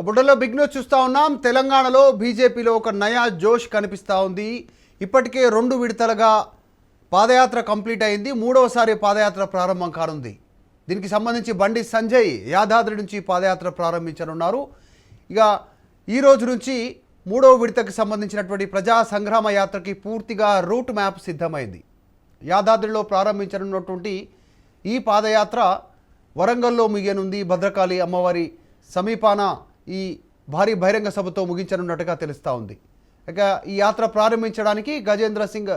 బుడ్డలో big news చూస్తూ ఉన్నాం. తెలంగాణలో బీజేపీలో ఒక నయా జోష్ కనిపిస్తూ ఉంది. ఇప్పటికే 2 విడతలుగా పాదయాత్ర కంప్లీట్ అయింది. 3వసారి పాదయాత్ర ప్రారంభం కానుంది. దీనికి సంబంధించి బండి సంజయ్ యాదాద్రి నుంచి పాదయాత్ర ప్రారంభించనున్నారు. ఇక ఈ రోజు నుంచి 3వ విడతకు సంబంధించినటువంటి ప్రజా సంగ్రామ యాత్రకి పూర్తిగా రూట్ మ్యాప్ సిద్ధమైంది. యాదాద్రిలో ప్రారంభించనున్నటువంటి ఈ పాదయాత్ర వరంగల్లో ముగియనుంది. భద్రకాళి అమ్మవారి సమీపాన ఈ భారీ బహిరంగ సభతో ముగించనున్నట్టుగా తెలుస్తూ ఉంది. ఇక ఈ యాత్ర ప్రారంభించడానికి గజేంద్ర సింగ్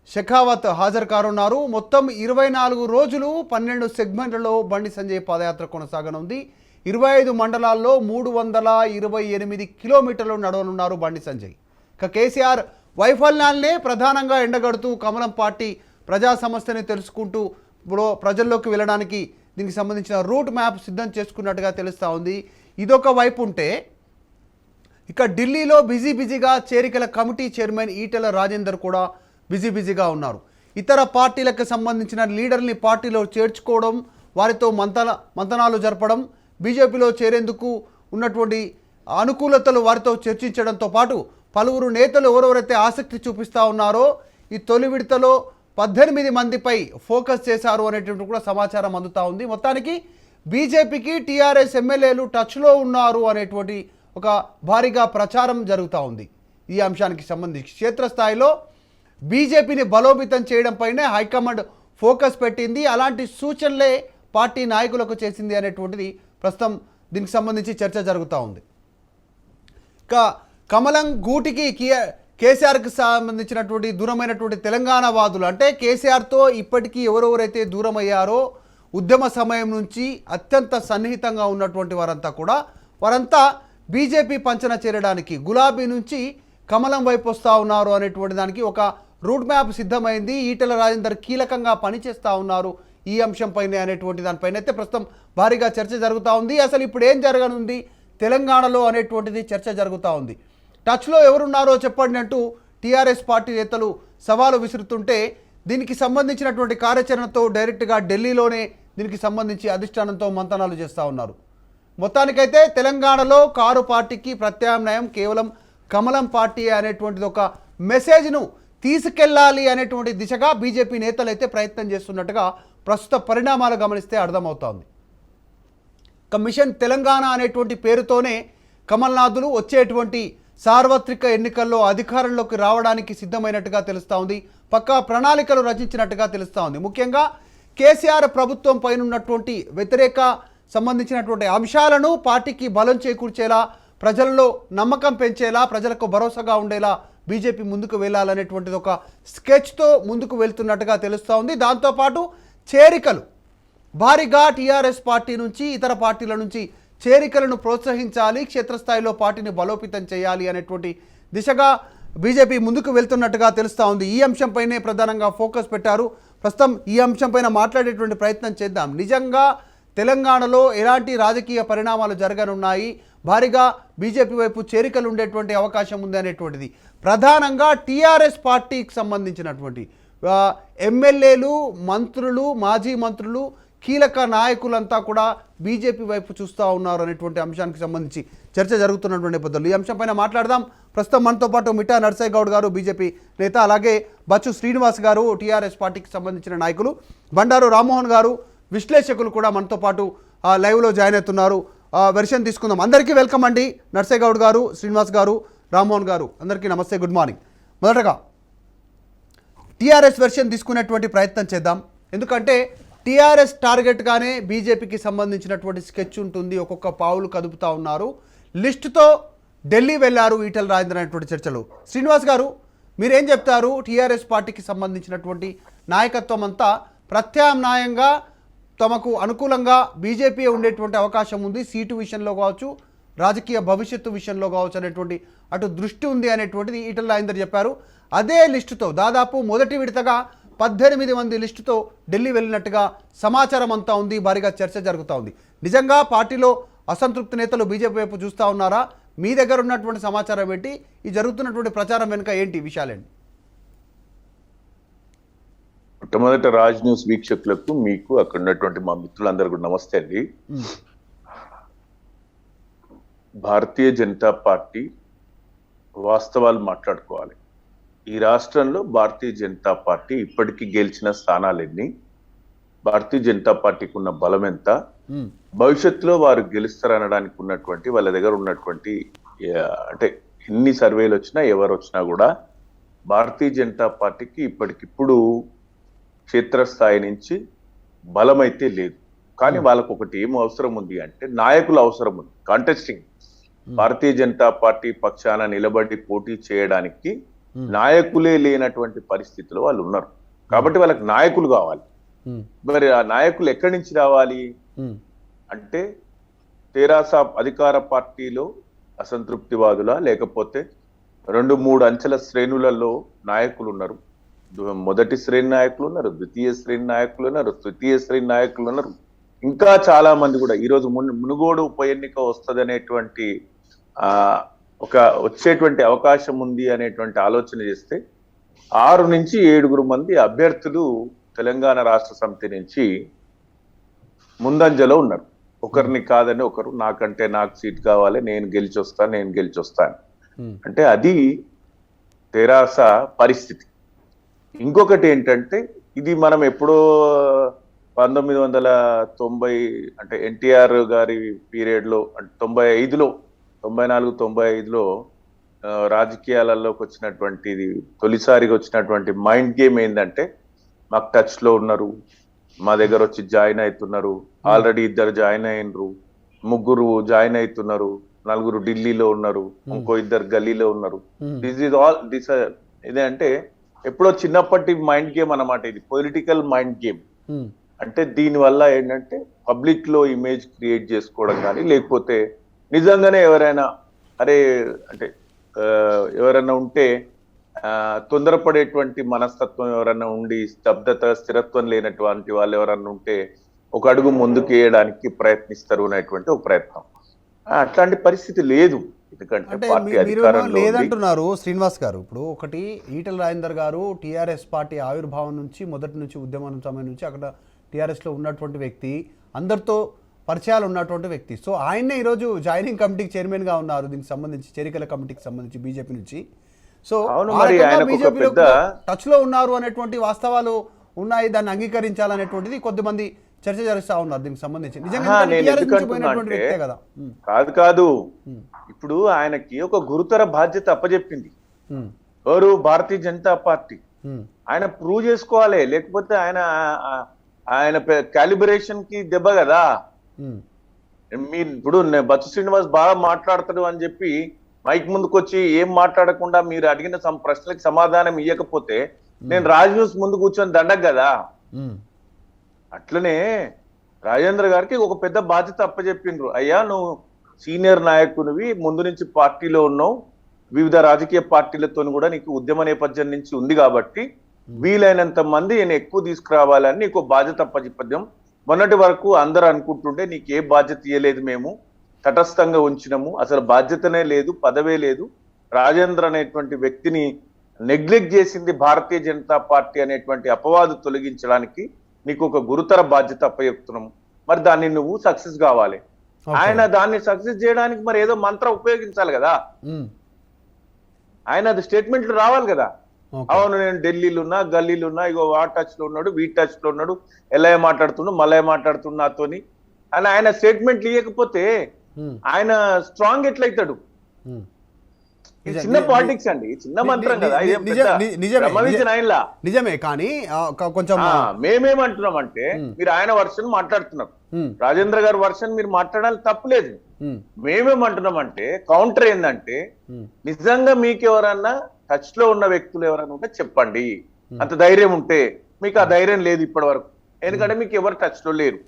షెకావత్ హాజరు కానున్నారు. మొత్తం 24 రోజులు 12 సెగ్మెంట్లలో బండి సంజయ్ పాదయాత్ర కొనసాగనుంది. 25 మండలాల్లో 328 కిలోమీటర్లు నడవనున్నారు బండి సంజయ్. ఇక కేసీఆర్ వైఫల్యాలనే ప్రధానంగా ఎండగడుతూ కమలం పార్టీ ప్రజా సమస్యని తెలుసుకుంటూ ప్రజల్లోకి వెళ్ళడానికి దీనికి సంబంధించిన రూట్ మ్యాప్ సిద్ధం చేసుకున్నట్టుగా తెలుస్తూ ఉంది. ఇదొక వైపు ఉంటే ఇక ఢిల్లీలో బిజీగా చేరికల కమిటీ చైర్మన్ ఈటెల రాజేందర్ కూడా బిజీగా ఉన్నారు. ఇతర పార్టీలకు సంబంధించిన లీడర్ని పార్టీలో చేర్చుకోవడం, వారితో మంతనాలు జరపడం, బీజేపీలో చేరేందుకు ఉన్నటువంటి అనుకూలతలు వారితో చర్చించడంతో పాటు పలువురు నేతలు ఎవరెవరైతే ఆసక్తి చూపిస్తూ ఉన్నారో ఈ తొలి విడతలో 18 మందిపై ఫోకస్ చేశారు అనేటువంటి కూడా సమాచారం అందుతూ ఉంది. మొత్తానికి బీజేపీకి టీఆర్ఎస్ ఎమ్మెల్యేలు టచ్లో ఉన్నారు అనేటువంటి ఒక భారీగా ప్రచారం జరుగుతూ ఉంది. ఈ అంశానికి సంబంధించి క్షేత్రస్థాయిలో బీజేపీని బలోపేతం చేయడంపైనే హైకమాండ్ ఫోకస్ పెట్టింది. అలాంటి సూచనలే పార్టీ నాయకులకు చేసింది అనేటువంటిది ప్రస్తుతం దీనికి సంబంధించి చర్చ జరుగుతూ ఉంది. ఇక కమలం గూటికి కేసీఆర్కి సంబంధించినటువంటి దూరమైనటువంటి తెలంగాణ వాదులు, అంటే కేసీఆర్తో ఇప్పటికీ ఎవరెవరైతే దూరం అయ్యారో ఉద్యమ సమయం నుంచి అత్యంత సన్నిహితంగా ఉన్నటువంటి వారంతా బీజేపీ పంచన చేరడానికి గులాబీ నుంచి కమలం వైపు వస్తూ ఉన్నారు అనేటువంటి దానికి ఒక రూట్ మ్యాప్ సిద్ధమైంది. ఈటెల రాజేందర్ కీలకంగా పనిచేస్తూ ఉన్నారు ఈ అంశంపైనే అనేటువంటి దానిపైన అయితే ప్రస్తుతం భారీగా చర్చ జరుగుతూ ఉంది. అసలు ఇప్పుడు ఏం జరగనుంది తెలంగాణలో అనేటువంటిది చర్చ జరుగుతూ ఉంది. టచ్లో ఎవరున్నారో చెప్పండి అంటూ టీఆర్ఎస్ పార్టీ నేతలు సవాలు విసురుతుంటే దీనికి సంబంధించినటువంటి కార్యాచరణతో డైరెక్ట్గా ఢిల్లీలోనే దీనికి సంబంధించి అధిష్టానంతో మంతనాలు చేస్తూ ఉన్నారు. మొత్తానికైతే తెలంగాణలో కారు పార్టీకి ప్రత్యామ్నాయం కేవలం కమలం పార్టీ అనేటువంటిది ఒక మెసేజ్ను తీసుకెళ్లాలి అనేటువంటి దిశగా బీజేపీ నేతలు అయితే ప్రయత్నం చేస్తున్నట్టుగా ప్రస్తుత పరిణామాలు గమనిస్తే అర్థమవుతోంది. మిషన్ తెలంగాణ అనేటువంటి పేరుతోనే కమల్నాథులు వచ్చేటువంటి సార్వత్రిక ఎన్నికల్లో అధికారంలోకి రావడానికి సిద్ధమైనట్టుగా తెలుస్తూ ఉంది. పక్కా ప్రణాళికలు రచించినట్టుగా తెలుస్తూ ఉంది. ముఖ్యంగా కేసీఆర్ ప్రభుత్వం పైన ఉన్నటువంటి వ్యతిరేక సంబంధించినటువంటి అంశాలను పార్టీకి బలం చేకూర్చేలా, ప్రజల్లో నమ్మకం పెంచేలా, ప్రజలకు భరోసాగా ఉండేలా బీజేపీ ముందుకు వెళ్ళాలనేటువంటిది ఒక స్కెచ్తో ముందుకు వెళ్తున్నట్టుగా తెలుస్తూ ఉంది. దాంతోపాటు చేరికలు భారీగా టీఆర్ఎస్ పార్టీ నుంచి ఇతర పార్టీల నుంచి చేరికలను ప్రోత్సహించాలి, క్షేత్రస్థాయిలో పార్టీని బలోపేతం చేయాలి అనేటువంటి దిశగా బీజేపీ ముందుకు వెళ్తున్నట్టుగా తెలుస్తూ ఉంది. ఈ అంశంపైనే ప్రధానంగా ఫోకస్ పెట్టారు. ప్రస్తుతం ఈ అంశంపైన మాట్లాడేటువంటి ప్రయత్నం చేద్దాం. నిజంగా తెలంగాణలో ఎలాంటి రాజకీయ పరిణామాలు జరగనున్నాయి, భారీగా బీజేపీ వైపు చేరికలు ఉండేటువంటి అవకాశం ఉంది అనేటువంటిది ప్రధానంగా టీఆర్ఎస్ పార్టీకి సంబంధించినటువంటి ఎమ్మెల్యేలు, మంత్రులు, మాజీ మంత్రులు, కీలక నాయకులంతా కూడా బీజేపీ వైపు చూస్తూ ఉన్నారు అనేటువంటి అంశానికి సంబంధించి చర్చ జరుగుతున్నటువంటి నేపథ్యంలో ఈ అంశంపైన మాట్లాడదాం. ప్రస్తుతం మనతో పాటు మిఠా నర్సయ్య గౌడ్ గారు బీజేపీ నేత, అలాగే బచ్చు శ్రీనివాస్ గారు టీఆర్ఎస్ పార్టీకి సంబంధించిన నాయకులు, బండారు రామ్మోహన్ గారు విశ్లేషకులు కూడా మనతో పాటు లైవ్లో జాయిన్ అవుతున్నారు. వెర్షన్ తీసుకుందాం. అందరికీ వెల్కమ్ అండి. నర్సయ్య గౌడ్ గారు, శ్రీనివాస్ గారు, రామ్మోహన్ గారు, అందరికీ నమస్తే, గుడ్ మార్నింగ్. మొదటగా టీఆర్ఎస్ వెర్షన్ తీసుకునేటువంటి ప్రయత్నం చేద్దాం. ఎందుకంటే టీఆర్ఎస్ టార్గెట్గానే బీజేపీకి సంబంధించినటువంటి స్కెచ్ ఉంటుంది. ఒక్కొక్క పావులు కదుపుతూ ఉన్నారు. లిస్టుతో ఢిల్లీ వెళ్ళారు ఈటెల రాజేందర్ అనేటువంటి చర్చలు. శ్రీనివాస్ గారు, మీరేం చెప్తారు? టీఆర్ఎస్ పార్టీకి సంబంధించినటువంటి నాయకత్వం అంతా ప్రత్యామ్నాయంగా తమకు అనుకూలంగా బీజేపీ ఉండేటువంటి అవకాశం ఉంది, సీటు విషయంలో కావచ్చు, రాజకీయ భవిష్యత్తు విషయంలో కావచ్చు అనేటువంటి అటు దృష్టి ఉంది అనేటువంటిది ఈటెల రాజేందర్ చెప్పారు. అదే లిస్టుతో దాదాపు మొదటి విడతగా 18 మంది లిస్టుతో ఢిల్లీ వెళ్ళినట్టుగా సమాచారం అంతా ఉంది. భారీగా చర్చ జరుగుతూ ఉంది. నిజంగా పార్టీలో అసంతృప్తి నేతలు బీజేపీ వైపు చూస్తూ ఉన్నారా? మీ దగ్గర ఉన్నటువంటి సమాచారం ఏంటి? ఈ జరుగుతున్నటువంటి ప్రచారం వెనుక ఏంటి విషయాలేంటి? మొట్టమొదట రాజ్ న్యూస్ వీక్షకులకు, మీకు అక్కడ ఉన్నటువంటి మా మిత్రులందరూ కూడా నమస్తే అండి. భారతీయ జనతా పార్టీ వాస్తవాలు మాట్లాడుకోవాలి. ఈ రాష్ట్రంలో భారతీయ జనతా పార్టీ ఇప్పటికీ గెలిచిన స్థానాలు ఎన్ని, భారతీయ జనతా పార్టీకి ఉన్న బలం ఎంత, భవిష్యత్తులో వారు గెలుస్తారనడానికి ఉన్నటువంటి వాళ్ళ దగ్గర ఉన్నటువంటి అంటే ఎన్ని సర్వేలు వచ్చినా ఎవరు వచ్చినా కూడా భారతీయ జనతా పార్టీకి ఇప్పటికిప్పుడు క్షేత్రస్థాయి నుంచి బలం అయితే లేదు. కానీ వాళ్ళకు ఒకటి ఏం అవసరం ఉంది అంటే నాయకులు అవసరం ఉంది. కాంటెస్టింగ్ భారతీయ జనతా పార్టీ పక్షాన నిలబడి పోటీ చేయడానికి నాయకులే లేనటువంటి పరిస్థితిలో వాళ్ళు ఉన్నారు. కాబట్టి వాళ్ళకి నాయకులు కావాలి. మరి ఆ నాయకులు ఎక్కడి నుంచి రావాలి అంటే తెరాస అధికార పార్టీలో అసంతృప్తివాదుల, లేకపోతే 2-3 అంచెల శ్రేణులలో నాయకులు ఉన్నారు. మొదటి శ్రేణి నాయకులు ఉన్నారు, ద్వితీయ శ్రేణి నాయకులు ఉన్నారు, తృతీయ శ్రేణి నాయకులు ఉన్నారు. ఇంకా చాలా మంది కూడా ఈరోజు మునుగోడు ఉప ఎన్నిక వస్తుంది అనేటువంటి ఒక వచ్చేటువంటి అవకాశం ఉంది అనేటువంటి ఆలోచన చేస్తే 6 నుంచి 7 మంది అభ్యర్థులు తెలంగాణ రాష్ట్ర సమితి నుంచి ముందంజలో ఉన్నారు. ఒకరిని కాదని ఒకరు, నాకంటే నాకు సీట్ కావాలి, నేను గెలిచొస్తాను. అంటే అది తెరాస పరిస్థితి. ఇంకొకటి ఏంటంటే ఇది మనం ఎప్పుడో 1990 అంటే ఎన్టీఆర్ గారి పీరియడ్ లో అంటే 94-95లో రాజకీయాలలోకి వచ్చినటువంటిది తొలిసారిగా వచ్చినటువంటి మైండ్ గేమ్ ఏంటంటే మాకు టచ్ లో ఉన్నారు, మా దగ్గర వచ్చి జాయిన్ అవుతున్నారు, ఆల్రెడీ 2 జాయిన్ అయినరు, 3 జాయిన్ అవుతున్నారు, 4 ఢిల్లీలో ఉన్నారు, ఇంకో 2 గల్లీలో ఉన్నారు. దిస్ ఇదే అంటే ఎప్పుడో చిన్నప్పటి మైండ్ గేమ్ అన్నమాట. ఇది పొలిటికల్ మైండ్ గేమ్. అంటే దీని వల్ల ఏంటంటే పబ్లిక్ లో ఇమేజ్ క్రియేట్ చేసుకోవడం కానీ, లేకపోతే నిజంగానే ఎవరైనా అంటే ఎవరైనా ఉంటే తొందరపడేటువంటి మనస్తత్వం ఎవరైనా ఉండి స్థిరత్వం లేనటువంటి వాళ్ళు ఎవరన్నా ఉంటే ఒక అడుగు ముందుకు వేయడానికి ప్రయత్నిస్తారు అనేటువంటి ఒక ప్రయత్నం. అట్లాంటి పరిస్థితి లేదు. ఎందుకంటే పార్టీ అధికారంలో లేదంటున్నారు శ్రీనివాస్ గారు. ఇప్పుడు ఒకటి ఈటల రాజేందర్ గారు టీఆర్ఎస్ పార్టీ ఆవిర్భావం నుంచి మొదటి నుంచి ఉద్యమం సమయం నుంచి అక్కడ టీఆర్ఎస్ లో ఉన్నటువంటి వ్యక్తి, అందరితో పరిచయాలు ఉన్నటువంటి వ్యక్తి. సో ఆయన్నే ఈరోజు జాయినింగ్ కమిటీకి చైర్మన్ గా ఉన్నారు. దీనికి సంబంధించి చేరికల కమిటీకి సంబంధించి బీజేపీ నుంచి. సో బీజేపీలో టచ్ లో ఉన్నారు అనేటువంటి వాస్తవాలు ఉన్నాయి. దాన్ని అంగీకరించాలనేటువంటిది కొద్దిమంది చర్చ జరుస్తా ఉన్నారు దీనికి సంబంధించి. కాదు ఇప్పుడు ఆయనకి ఒక గురుతర బాధ్యత అప్పచెప్పింది ఎవరు? భారతీయ జనతా పార్టీ. ఆయన ప్రూవ్ చేసుకోవాలి, లేకపోతే ఆయన క్యాలిబ్రేషన్ కి దెబ్బ కదా. మీరు ఇప్పుడు బచ్చు శ్రీనివాస్ బాగా మాట్లాడతాడు అని చెప్పి మైక్ ముందుకు వచ్చి ఏం మాట్లాడకుండా మీరు అడిగిన ప్రశ్నలకు సమాధానం ఇవ్వకపోతే నేను రాజ్ న్యూస్ ముందు కూర్చొని దండగ కదా. అట్లనే రాజేంద్ర గారికి ఒక పెద్ద బాధ్యత అప్పచెప్పిండ్రు. అయ్యా నువ్వు సీనియర్ నాయకునివి, ముందు నుంచి పార్టీలో ఉన్నావు, వివిధ రాజకీయ పార్టీలతో కూడా నీకు ఉద్యమ నేపథ్యం నుంచి ఉంది కాబట్టి వీలైనంత మంది నేను ఎక్కువ తీసుకురావాలని నీకు బాధ్యత అప్పచెప్పద్దాం. మొన్నటి వరకు అందరూ అనుకుంటుంటే నీకు ఏ బాధ్యత ఇవ్వలేదు, మేము తటస్థంగా ఉంచినాము, అసలు బాధ్యతనే లేదు, పదవే లేదు. రాజేంద్ర అనేటువంటి వ్యక్తిని నెగ్లెక్ట్ చేసింది భారతీయ జనతా పార్టీ అనేటువంటి అపవాదు తొలగించడానికి నీకు ఒక గురుతర బాధ్యత అప్పచెప్తున్నాము. మరి దాన్ని నువ్వు సక్సెస్ కావాలి. ఆయన దాన్ని సక్సెస్ చేయడానికి మరి ఏదో మంత్రం ఉపయోగించాలి కదా. ఆయన అది స్టేట్మెంట్లు రావాలి కదా. అవును నేను ఢిల్లీలో ఉన్నా, గల్లీలో ఉన్నా, ఇగో ఆ టచ్ లో ఉన్నాడు, వీ టచ్ లో ఉన్నాడు, ఎలా మాట్లాడుతున్నాడు, మళ్ళీ మాట్లాడుతున్నా నాతోని అని ఆయన స్టేట్మెంట్లు ఇవ్వకపోతే ఆయన స్ట్రాంగ్ ఎట్లయితాడు? చిన్న పాలిటిక్స్ అండి, చిన్న మంత్రం కదా. నిజమే, కానీ కొంచెం మేమేమంటున్నామంటే మీరు ఆయన వర్షన్ మాట్లాడుతున్నారు, రాజేంద్ర గారి వర్షన్ మీరు మాట్లాడాలి, తప్పులేదు. మేమేమంటున్నామంటే కౌంటర్ ఏంటంటే నిజంగా మీకు ఎవరన్నా టచ్ లో ఉన్న వ్యక్తులు ఎవరైనా ఉంటే చెప్పండి. అంత ధైర్యం ఉంటే. మీకు ఆ ధైర్యం లేదు ఇప్పటి వరకు, ఎందుకంటే మీకు ఎవరు టచ్ లో లేరు.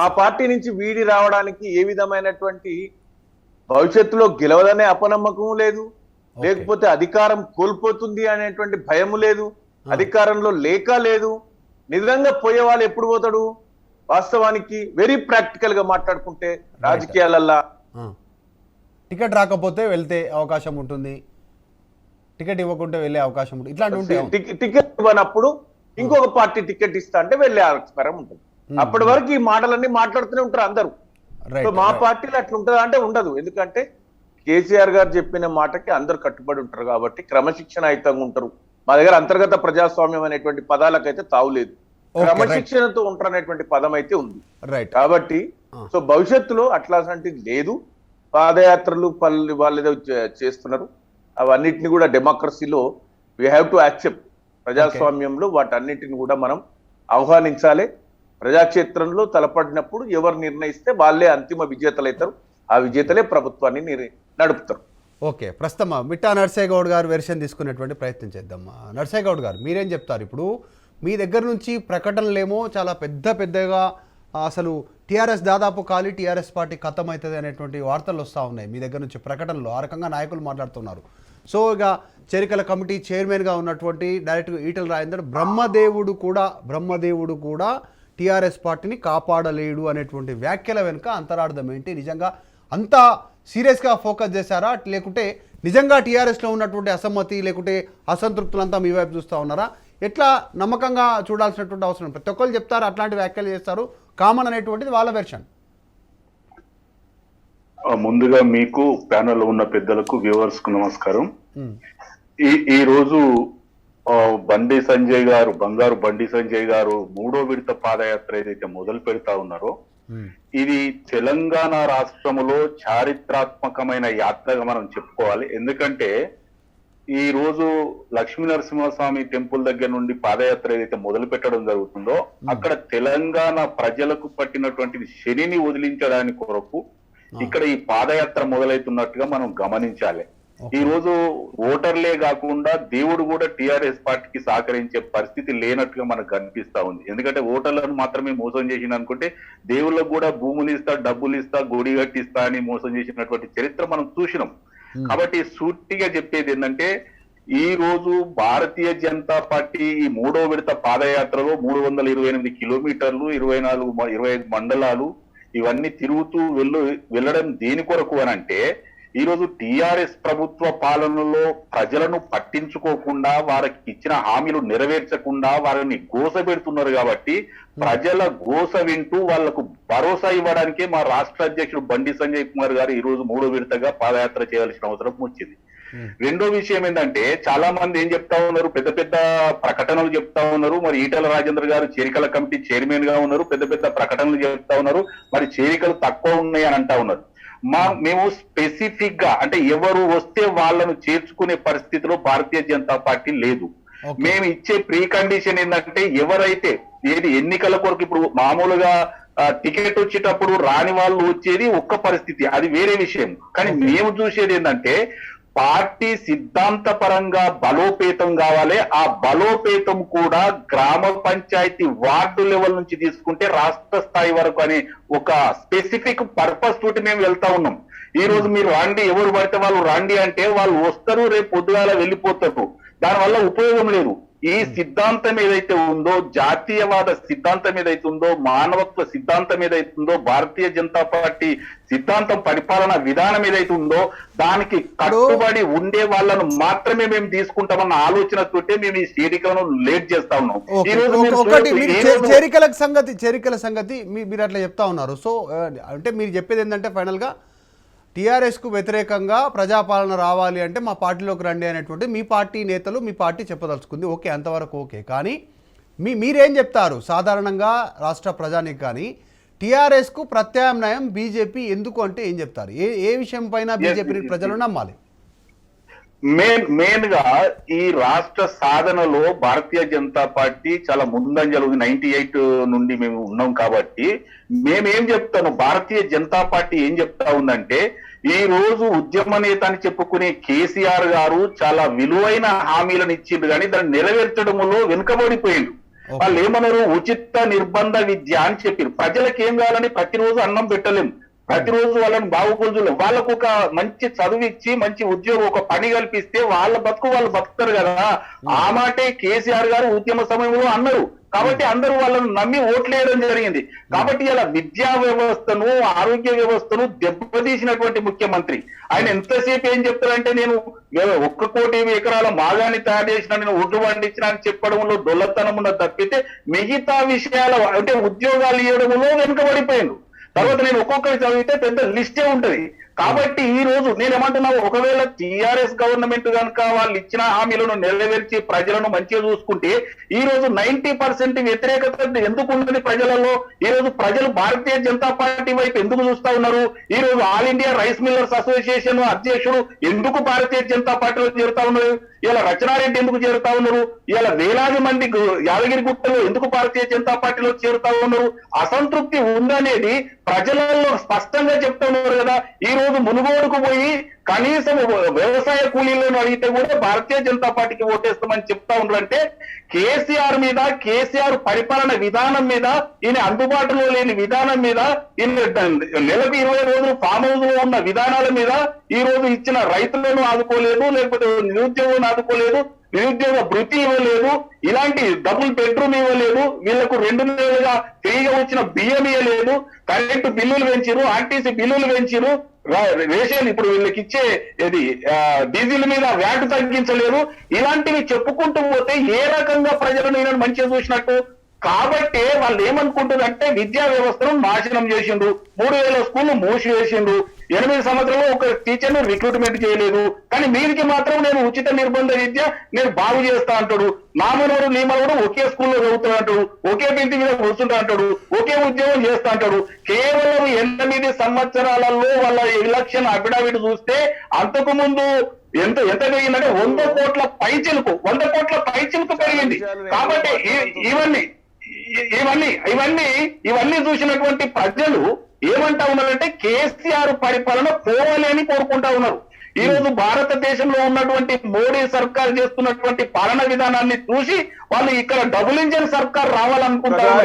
ఆ పార్టీ నుంచి వీడి రావడానికి ఏ విధమైనటువంటి భవిష్యత్తులో గెలవదనే అపనమ్మకం లేదు, లేకపోతే అధికారం కోల్పోతుంది అనేటువంటి భయము లేదు, అధికారంలో లేక లేదు. నిజంగా పోయే వాళ్ళు ఎప్పుడు పోతాడు? వాస్తవానికి వెరీ ప్రాక్టికల్ గా మాట్లాడుకుంటే రాజకీయాలల్లా టికెట్ రాకపోతే వెళ్తే అవకాశం ఉంటుంది, టికెట్ ఇవ్వకుంటే వెళ్ళే అవకాశం ఉంటుంది. ఇట్లాంటి టికెట్ ఇవ్వనప్పుడు ఇంకొక పార్టీ టికెట్ ఇస్తా అంటే వెళ్ళే ఆస్కారం ఉంటుంది. అప్పటి వరకు ఈ మాటలన్నీ మాట్లాడుతూనే ఉంటారు అందరూ. Right, సో మా right. పార్టీలో అట్లా ఉంటుందా అంటే ఉండదు. ఎందుకంటే కేసీఆర్ గారు చెప్పిన మాటకి అందరు కట్టుబడి ఉంటారు కాబట్టి క్రమశిక్షణాయుతంగా ఉంటారు. మా దగ్గర అంతర్గత ప్రజాస్వామ్యం అనేటువంటి పదాలకైతే తావులేదు. Okay, right. క్రమశిక్షణతో ఉంటారు అనేటువంటి పదం అయితే ఉంది. రైట్. కాబట్టి సో భవిష్యత్తులో అట్లాంటిది లేదు. పాదయాత్రలు వాళ్ళు ఏదో చేస్తున్నారు, అవన్నిటిని కూడా డెమోక్రసీలో వీ హ్యావ్ టు యాక్సెప్ట్. ప్రజాస్వామ్యంలో వాటన్నిటిని కూడా మనం ఆహ్వానించాలి. ప్రజాక్షేత్రంలో తలపడినప్పుడు ఎవరు నిర్ణయిస్తే వాళ్ళే అంతిమ విజేతలు అవుతారు. ఆ విజేతలే ప్రభుత్వాన్ని నడుపుతారు. ఓకే, ప్రస్తుతం మిట్టా నర్సయ్య గౌడ్ గారు వెర్షన్ తీసుకునేటువంటి ప్రయత్నం చేద్దామా. నర్సయ్య గౌడ్ గారు మీరేం చెప్తారు? ఇప్పుడు మీ దగ్గర నుంచి ప్రకటనలేమో చాలా పెద్దగా అసలు టీఆర్ఎస్ దాదాపు ఖాళీ, టీఆర్ఎస్ పార్టీ ఖతం అవుతుంది అనేటువంటి వార్తలు వస్తూ ఉన్నాయి. మీ దగ్గర నుంచి ప్రకటనలు ఆ రకంగా నాయకులు మాట్లాడుతున్నారు. సో ఇక చేరికల కమిటీ చైర్మన్గా ఉన్నటువంటి డైరెక్ట్గా ఈటెల రాజేందర్ బ్రహ్మదేవుడు కూడా టీఆర్ఎస్ పార్టీని కాపాడలేడు అనేటువంటి వ్యాఖ్యల వెనుక అంతరార్థం ఏంటి? నిజంగా అంత సీరియస్గా ఫోకస్ చేశారా, లేకుంటే నిజంగా టీఆర్ఎస్లో ఉన్నటువంటి అసమ్మతి లేకుంటే అసంతృప్తులంతా మీ వైపు చూస్తూ ఉన్నారా? ఎట్లా నమ్మకంగా చూడాల్సినటువంటి అవసరం? ప్రతి ఒక్కరు చెప్తారు, అట్లాంటి వ్యాఖ్యలు చేస్తారు, కామన్ అనేటువంటిది వాళ్ళ వెర్షన్. ముందుగా మీకు ప్యానెల్ ఉన్న పెద్దలకు వ్యూవర్స్ కు నమస్కారం. ఈ రోజు బండి సంజయ్ గారు, బంగారు బండి సంజయ్ గారు 3వ విడత పాదయాత్ర ఏదైతే మొదలు పెడతా ఉన్నారో ఇది తెలంగాణ రాష్ట్రములో చారిత్రాత్మకమైన యాత్రగా మనం చెప్పుకోవాలి. ఎందుకంటే ఈ రోజు లక్ష్మీ నరసింహస్వామి టెంపుల్ దగ్గర నుండి పాదయాత్ర ఏదైతే మొదలు పెట్టడం జరుగుతుందో అక్కడ తెలంగాణ ప్రజలకు పట్టినటువంటి శనిని వదిలించడానికి కొరకు ఇక్కడ ఈ పాదయాత్ర మొదలవుతున్నట్టుగా మనం గమనించాలి. ఈ రోజు ఓటర్లే కాకుండా దేవుడు కూడా టిఆర్ఎస్ పార్టీకి సహకరించే పరిస్థితి లేనట్టుగా మనకు కనిపిస్తా ఉంది. ఎందుకంటే ఓటర్లను మాత్రమే మోసం చేసిన అనుకుంటే దేవుళ్ళకు కూడా భూములు ఇస్తా, డబ్బులు ఇస్తా, గుడి కట్టిస్తా అని మోసం చేసినటువంటి చరిత్ర మనం చూసినాం. కాబట్టి సూటిగా చెప్పేది ఏంటంటే ఈ రోజు భారతీయ జనతా పార్టీ ఈ 3వ విడత పాదయాత్రలో 328 కిలోమీటర్లు, 25 మండలాలు ఇవన్నీ తిరుగుతూ వెళ్ళడం దేని కొరకు అని అంటే ఈ రోజు టిఆర్ఎస్ ప్రభుత్వ పాలనలో ప్రజలను పట్టించుకోకుండా, వారికి ఇచ్చిన హామీలు నెరవేర్చకుండా వారిని గోసపెడుతున్నారు. కాబట్టి ప్రజల గోస వింటూ వాళ్లకు భరోసా ఇవ్వడానికే మా రాష్ట్ర అధ్యక్షుడు బండి సంజయ్ కుమార్ గారు ఈ రోజు 3వ విడతగా పాదయాత్ర చేయాల్సిన అవసరం వచ్చింది. రెండో విషయం ఏంటంటే చాలా మంది ఏం చెప్తా ఉన్నారు, పెద్ద ప్రకటనలు చెప్తా ఉన్నారు. మరి ఈటెల రాజేందర్ గారు చేరికల కమిటీ చైర్మన్ గా ఉన్నారు, పెద్ద ప్రకటనలు చెప్తా ఉన్నారు. మరి చేరికలు తక్కువ ఉన్నాయి అని అంటా ఉన్నారు. మేము స్పెసిఫిక్ గా అంటే ఎవరు వస్తే వాళ్ళను చేర్చుకునే పరిస్థితిలో భారతీయ జనతా పార్టీ లేదు. మేము ఇచ్చే ప్రీ కండిషన్ ఏంటంటే ఎవరైతే ఎన్నికల కొరకు ఇప్పుడు మామూలుగా టికెట్ వచ్చేటప్పుడు రాని వాళ్ళు వచ్చేది ఒక్క పరిస్థితి, అది వేరే విషయం. కానీ మేము చూసేది ఏంటంటే పార్టీ సిద్ధాంతపరంగా బలోపేతం కావాలి. ఆ బలోపేతం కూడా గ్రామ పంచాయతీ వార్డు లెవెల్ నుంచి తీసుకుంటే రాష్ట్ర స్థాయి వరకు అనే ఒక స్పెసిఫిక్ పర్పస్ తోటి మేము వెళ్తా ఉన్నాం. ఈ రోజు మీరు రండి, ఎవరు పడితే వాళ్ళు రండి అంటే వాళ్ళు వస్తారు, రేపు పొద్దుగాల వెళ్ళిపోతారు. దానివల్ల ఉపయోగం లేదు. ఈ సిద్ధాంతం ఏదైతే ఉందో, జాతీయవాద సిద్ధాంతం ఏదైతే ఉందో, మానవత్వ సిద్ధాంతం ఏదైతే ఉందో, భారతీయ జనతా పార్టీ సిద్ధాంతం పరిపాలన విధానం ఏదైతే ఉందో దానికి కట్టుబడి ఉండే వాళ్ళను మాత్రమే మేము తీసుకుంటామన్న ఆలోచనతోటే మేము ఈ చేరికలను లేట్ చేస్తా ఉన్నాం. చేరికల సంగతి మీరు అట్లా చెప్తా ఉన్నారు. సో అంటే మీరు చెప్పేది ఏంటంటే ఫైనల్ గా టీఆర్ఎస్కు వ్యతిరేకంగా ప్రజాపాలన రావాలి అంటే మా పార్టీలోకి రండి అనేటువంటి మీ పార్టీ నేతలు, మీ పార్టీ చెప్పదలుచుకుంది. ఓకే, అంతవరకు ఓకే. కానీ మీరేం చెప్తారు సాధారణంగా రాష్ట్ర ప్రజానికి? కానీ టీఆర్ఎస్కు ప్రత్యామ్నాయం బీజేపీ ఎందుకు అంటే ఏం చెప్తారు? ఏ విషయం పైన బీజేపీని ప్రజలు నమ్మాలి? మెయిన్ గా ఈ రాష్ట్ర సాధనలో భారతీయ జనతా పార్టీ చాలా ముందంజలు 98 నుండి మేము ఉన్నాం. కాబట్టి మేమేం చెప్తాను, భారతీయ జనతా పార్టీ ఏం చెప్తా ఉందంటే ఈ రోజు ఉద్యమ నేత అని చెప్పుకునే కేసీఆర్ గారు చాలా విలువైన హామీలను ఇచ్చిండు, కానీ దాన్ని నెరవేర్చడంలో వెనుకబడిపోయిండు. వాళ్ళు ఏమన్నారు, ఉచిత నిర్బంధ విద్య అని చెప్పారు. ప్రజలకు ఏం కావాలని ప్రతిరోజు అన్నం పెట్టలేము, ప్రతిరోజు వాళ్ళని బాగుపరచలేము. వాళ్ళకు ఒక మంచి చదువు ఇచ్చి మంచి ఉద్యోగం, ఒక పని కల్పిస్తే వాళ్ళ బతుకు వాళ్ళు బతుకుతారు కదా. ఆ మాటే కేసీఆర్ గారు ఉద్యమ సమయంలో అన్నారు. కాబట్టి అందరూ వాళ్ళను నమ్మి ఓట్లేయడం జరిగింది. కాబట్టి ఇలా విద్యా వ్యవస్థను, ఆరోగ్య వ్యవస్థను దెబ్బతీసినటువంటి ముఖ్యమంత్రి ఆయన ఎంతసేపు ఏం చెప్తారంటే నేను 1 కోటి ఎకరాల మాగాన్ని తయారు చేసిన, నేను ఒడ్డు పండించిన అని చెప్పడంలో డొల్లతనం ఉన్న తప్పితే మిగతా విషయాల అంటే ఉద్యోగాలు ఇవ్వడంలో వెనుకబడిపోయింది. తర్వాత నేను ఒక్కొక్కరి చదివితే పెద్ద లిస్టే ఉంటది. కాబట్టి ఈ రోజు నేనేమంటున్నా, ఒకవేళ టిఆర్ఎస్ గవర్నమెంట్ కనుక వాళ్ళు ఇచ్చిన హామీలను నెరవేర్చి ప్రజలను మంచిగా చూసుకుంటే ఈ రోజు 90% వ్యతిరేకత ఎందుకు ఉన్నది ప్రజలలో? ఈ రోజు ప్రజలు భారతీయ జనతా పార్టీ వైపు ఎందుకు చూస్తా ఉన్నారు? ఈ రోజు all India rice millers association అధ్యక్షుడు ఎందుకు భారతీయ జనతా పార్టీలో చేరుతా ఉన్నారు? ఇలా రచనారెడ్డి ఎందుకు చేరుతా ఉన్నారు? ఇలా వేలాది మంది యాదగిరి గుట్టలో ఎందుకు భారతీయ జనతా పార్టీలో చేరుతా ఉన్నారు? అసంతృప్తి ఉందనేది ప్రజలలో స్పష్టంగా చెప్తా ఉన్నారు కదా. ఈ రోజు మునుగోడుకు పోయి కనీసం వ్యవసాయ కూలీలను అడిగితే కూడా భారతీయ జనతా పార్టీకి ఓటేస్తామని చెప్తా ఉన్నారంటే కేసీఆర్ మీద, కేసీఆర్ పరిపాలన విధానం మీద, ఈయన అందుబాటులో లేని విధానం మీద, ఈయన నెలకు 20 రోజులు ఫామ్ హౌస్ లో ఉన్న విధానాల మీద ఈ రోజు ఇచ్చిన రైతులను ఆదుకోలేదు, లేకపోతే నిరుద్యోగులను ఆదుకోలేదు, నిరుద్యోగ భృతి ఇవ్వలేదు, ఇలాంటి డబుల్ బెడ్రూమ్ ఇవ్వలేదు, వీళ్లకు 2 నెలలుగా ఫ్రీగా వచ్చిన బియ్యం ఇవ్వలేదు, కరెంటు బిల్లులు పెంచిరు, ఆర్టీసీ బిల్లులు పెంచిరు, రేషన్ ఇప్పుడు వీళ్ళకి ఇచ్చే డీజిల్ మీద వ్యాట్ తగ్గించలేదు. ఇలాంటివి చెప్పుకుంటూ పోతే ఏ రకంగా ప్రజలను ఈయన మంచిగా చూసినట్టు? కాబట్టి వాళ్ళు ఏమనుకుంటున్నారంటే విద్యా వ్యవస్థను నాశనం చేసిండు, 3000 స్కూళ్లు మూసివేసిండు, 8 సంవత్సరాలు ఒక టీచర్ను రిక్రూట్మెంట్ చేయలేదు, కానీ వీరికి మాత్రం నేను ఉచిత నిర్బంధ విద్య నేను బాగు చేస్తా అంటాడు. నా మనవడు నీ మనవడు ఒకే స్కూల్లో చదువుతా అంటాడు, ఒకే బిల్డింగ్ మీద కూర్చుంటా అంటాడు, ఒకే ఉద్యోగం చేస్తా అంటాడు. కేవలం 8 సంవత్సరాలలో వాళ్ళ ఎలక్షన్ అఫిడవిట్ చూస్తే అంతకు ముందు ఎంత పెరిగిందంటే 100 కోట్ల పైచిలుకు పెరిగింది. కాబట్టి ఇవన్నీ చూసినటువంటి ప్రజలు ఏమంటా ఉన్నారంటే కేసీఆర్ పరిపాలన పోవాలి అని కోరుకుంటా ఉన్నారు. ఈ రోజు భారతదేశంలో ఉన్నటువంటి మోడీ సర్కార్ చేస్తున్నటువంటి పాలన విధానాన్ని చూసి వాళ్ళు ఇక్కడ డబుల్ ఇంజన్ సర్కార్ రావాలనుకుంటారు.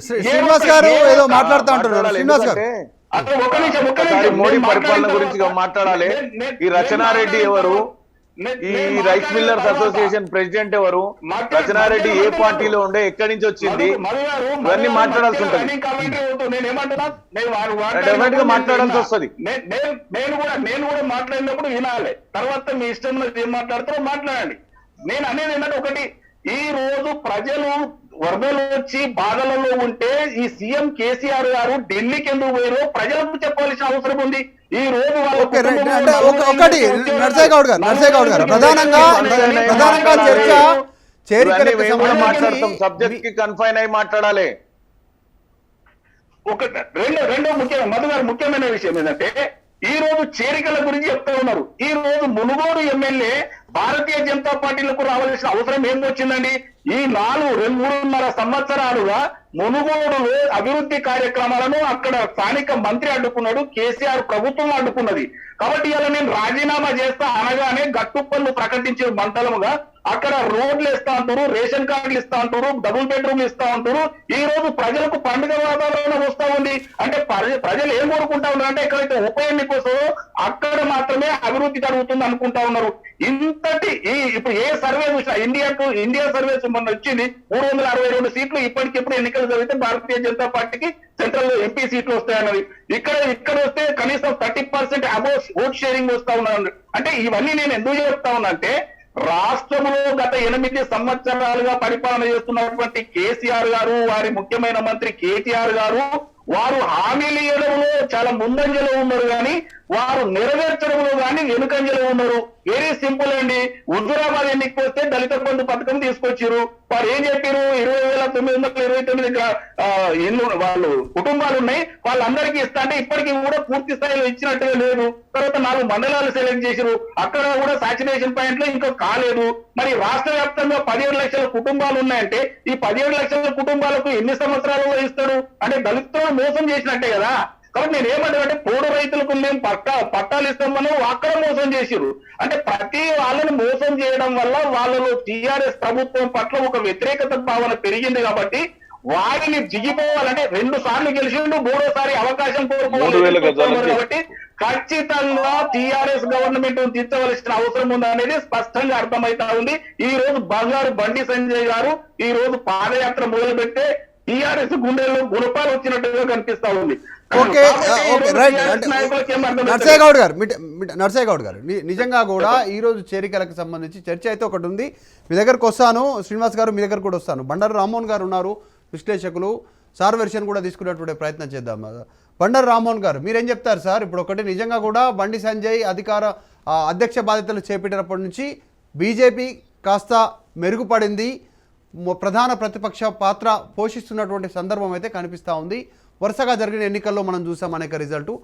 శ్రీనివాస్ గారు ఏదో మాట్లాడుతూ అంటున్నారు. శ్రీనివాస్ గారు మోడీ పరిపాలన గురించి మాట్లాడాలి. ఈ రచనారెడ్డి ఎవరు? ఈ రైస్ మిల్లర్స్ అసోసియేషన్ ప్రెసిడెంట్ ఎవరు? రచనారెడ్డి ఏ పార్టీలో ఉండే, ఎక్కడి నుంచి వచ్చింది? ఇవన్నీ మాట్లాడాల్సి ఉంటుంది, డెఫినెట్ గా మాట్లాడాల్సి వస్తుంది. నేను కూడా మాట్లాడినప్పుడు వినాలి, తర్వాత మీ ఇష్టం ఏం మాట్లాడతారో మాట్లాడండి. నేను అనేది ఏంటంటే ఒకటి, ఈ రోజు ప్రజలు వరదలు వచ్చి బాధలలో ఉంటే ఈ సీఎం కేసీఆర్ గారు ఢిల్లీకి ఎందుకు పోయారో ప్రజలకు చెప్పాల్సిన అవసరం ఉంది. ఈ రోజు ఒకటి నర్సయ్య గౌడ్ గారు ప్రధానంగా చర్చ మాట్లాడతాం, సబ్జెక్ట్ కి కన్ఫైన్ అయి మాట్లాడాలి. ముఖ్యమైన విషయం ఏంటంటే ఈ రోజు చేరికల గురించి చెప్తా ఉన్నారు. ఈ రోజు మునుగోడు ఎమ్మెల్యే భారతీయ జనతా పార్టీలకు రావాల్సిన అవసరం ఏం వచ్చిందండి? ఈ 3.5 సంవత్సరాలుగా మునుగోడులో అభివృద్ధి కార్యక్రమాలను అక్కడ స్థానిక మంత్రి అడ్డుకున్నాడు, కేసీఆర్ ప్రభుత్వం అడ్డుకున్నది. కాబట్టి ఇలా నేను రాజీనామా చేస్తా అనగానే గట్టుపల్లు ప్రకటించే మండలముగా అక్కడ రోడ్లు ఇస్తా అంటారు, రేషన్ కార్డులు ఇస్తా అంటారు, డబుల్ బెడ్రూమ్లు ఇస్తా ఉంటారు. ఈ రోజు ప్రజలకు పండుగ వాతావరణం వస్తా ఉంది. అంటే ప్రజలు ఏం కోరుకుంటా ఉన్నారు అంటే ఎక్కడైతే ఉప ఎన్నిక వస్తుందో అక్కడ మాత్రమే అభివృద్ధి జరుగుతుంది అనుకుంటా ఉన్నారు. ఇంతటి ఇప్పుడు ఏ సర్వే చూసినా ఇండియా సర్వే మొన్న వచ్చింది 362 సీట్లు. ఇప్పటికిప్పుడు ఎన్నికలు జరిగితే భారతీయ జనతా పార్టీకి సెంట్రల్ లో ఎంపీ సీట్లు వస్తాయన్నది. ఇక్కడ వస్తే కనీసం 30% అబోవ్ ఓట్ షేరింగ్ వస్తా ఉన్నారు. అంటే ఇవన్నీ నేను ఎందుకు చెప్తా ఉన్నా అంటే రాష్ట్రంలో గత 8 సంవత్సరాలుగా పరిపాలన చేస్తున్నటువంటి కేసీఆర్ గారు, వారి ముఖ్యమైన మంత్రి కేటీఆర్ గారు, వారు హామీలు ఇవ్వడంలో చాలా ముందంజలో ఉన్నారు, కానీ వారు నెరవేర్చడంలో కానీ వెనుకంజలో ఉన్నారు. వెరీ సింపుల్ అండి. హుజూరాబాద్ ఎన్నికకి వస్తే దళిత బంధు పథకం తీసుకొచ్చారు. వారు ఏం చెప్పారు? 20,929 ఇల్లు వాళ్ళు కుటుంబాలు ఉన్నాయి, వాళ్ళందరికీ ఇస్తా అంటే ఇప్పటికీ కూడా పూర్తి స్థాయిలో ఇచ్చినట్టుగా లేదు. తర్వాత 4 మండలాలు సెలెక్ట్ చేశారు, అక్కడ కూడా సాచురేషన్ పాయింట్ లో ఇంకా కాలేదు. మరి రాష్ట్ర వ్యాప్తంగా 17 లక్షల కుటుంబాలు ఉన్నాయంటే ఈ 17 లక్షల కుటుంబాలకు ఎన్ని సంవత్సరాలలో ఇస్తాడు? అంటే దళితులను మోసం చేసినట్టే కదా. కాబట్టి నేను ఏమంటానంటే పోడు రైతులకు మేము పట్టాలు ఇస్తామని అక్కడ మోసం చేసిరు. అంటే ప్రతి వాళ్ళని మోసం చేయడం వల్ల వాళ్ళలో టీఆర్ఎస్ ప్రభుత్వం పట్ల ఒక వ్యతిరేకత భావన పెరిగింది. కాబట్టి వారిని దిగిపోవాలంటే 2 సార్లు గెలిచిండు, 3వ అవకాశం కోరుకోవాలి. కాబట్టి ఖచ్చితంగా టీఆర్ఎస్ గవర్నమెంట్ తీర్చవలసిన అవసరం ఉంది అనేది స్పష్టంగా అర్థమైతా ఉంది. ఈ రోజు బంగారు బండి సంజయ్ గారు ఈ రోజు పాదయాత్ర మొదలు పెట్టే టీఆర్ఎస్ గుండెల్లో గుణపాలు వచ్చినట్టుగా కనిపిస్తా ఉంది. నర్సయ్య గౌడ్ గారు నిజంగా కూడా ఈ రోజు చేరికలకు సంబంధించి చర్చ అయితే ఒకటి ఉంది. మీ దగ్గరకు వస్తాను, శ్రీనివాస్ గారు మీ దగ్గర కూడా వస్తాను. బండారు రామ్మోహన్ గారు ఉన్నారు, విశ్లేషకులు సార్ వెర్షన్ కూడా తీసుకునేటువంటి ప్రయత్నం చేద్దాం. బండారు రామ్మోహన్ గారు మీరేం చెప్తారు సార్? ఇప్పుడు ఒకటి నిజంగా కూడా బండి సంజయ్ అధ్యక్ష బాధ్యతలు చేపట్టినప్పటి నుంచి బీజేపీ కాస్త మెరుగుపడింది, ప్రధాన ప్రతిపక్ష పాత్ర పోషిస్తున్నటువంటి సందర్భం అయితే కనిపిస్తూ ఉంది. వరుసగా జరిగిన ఎన్నికల్లో మనం చూసాం అనేక రిజల్టు.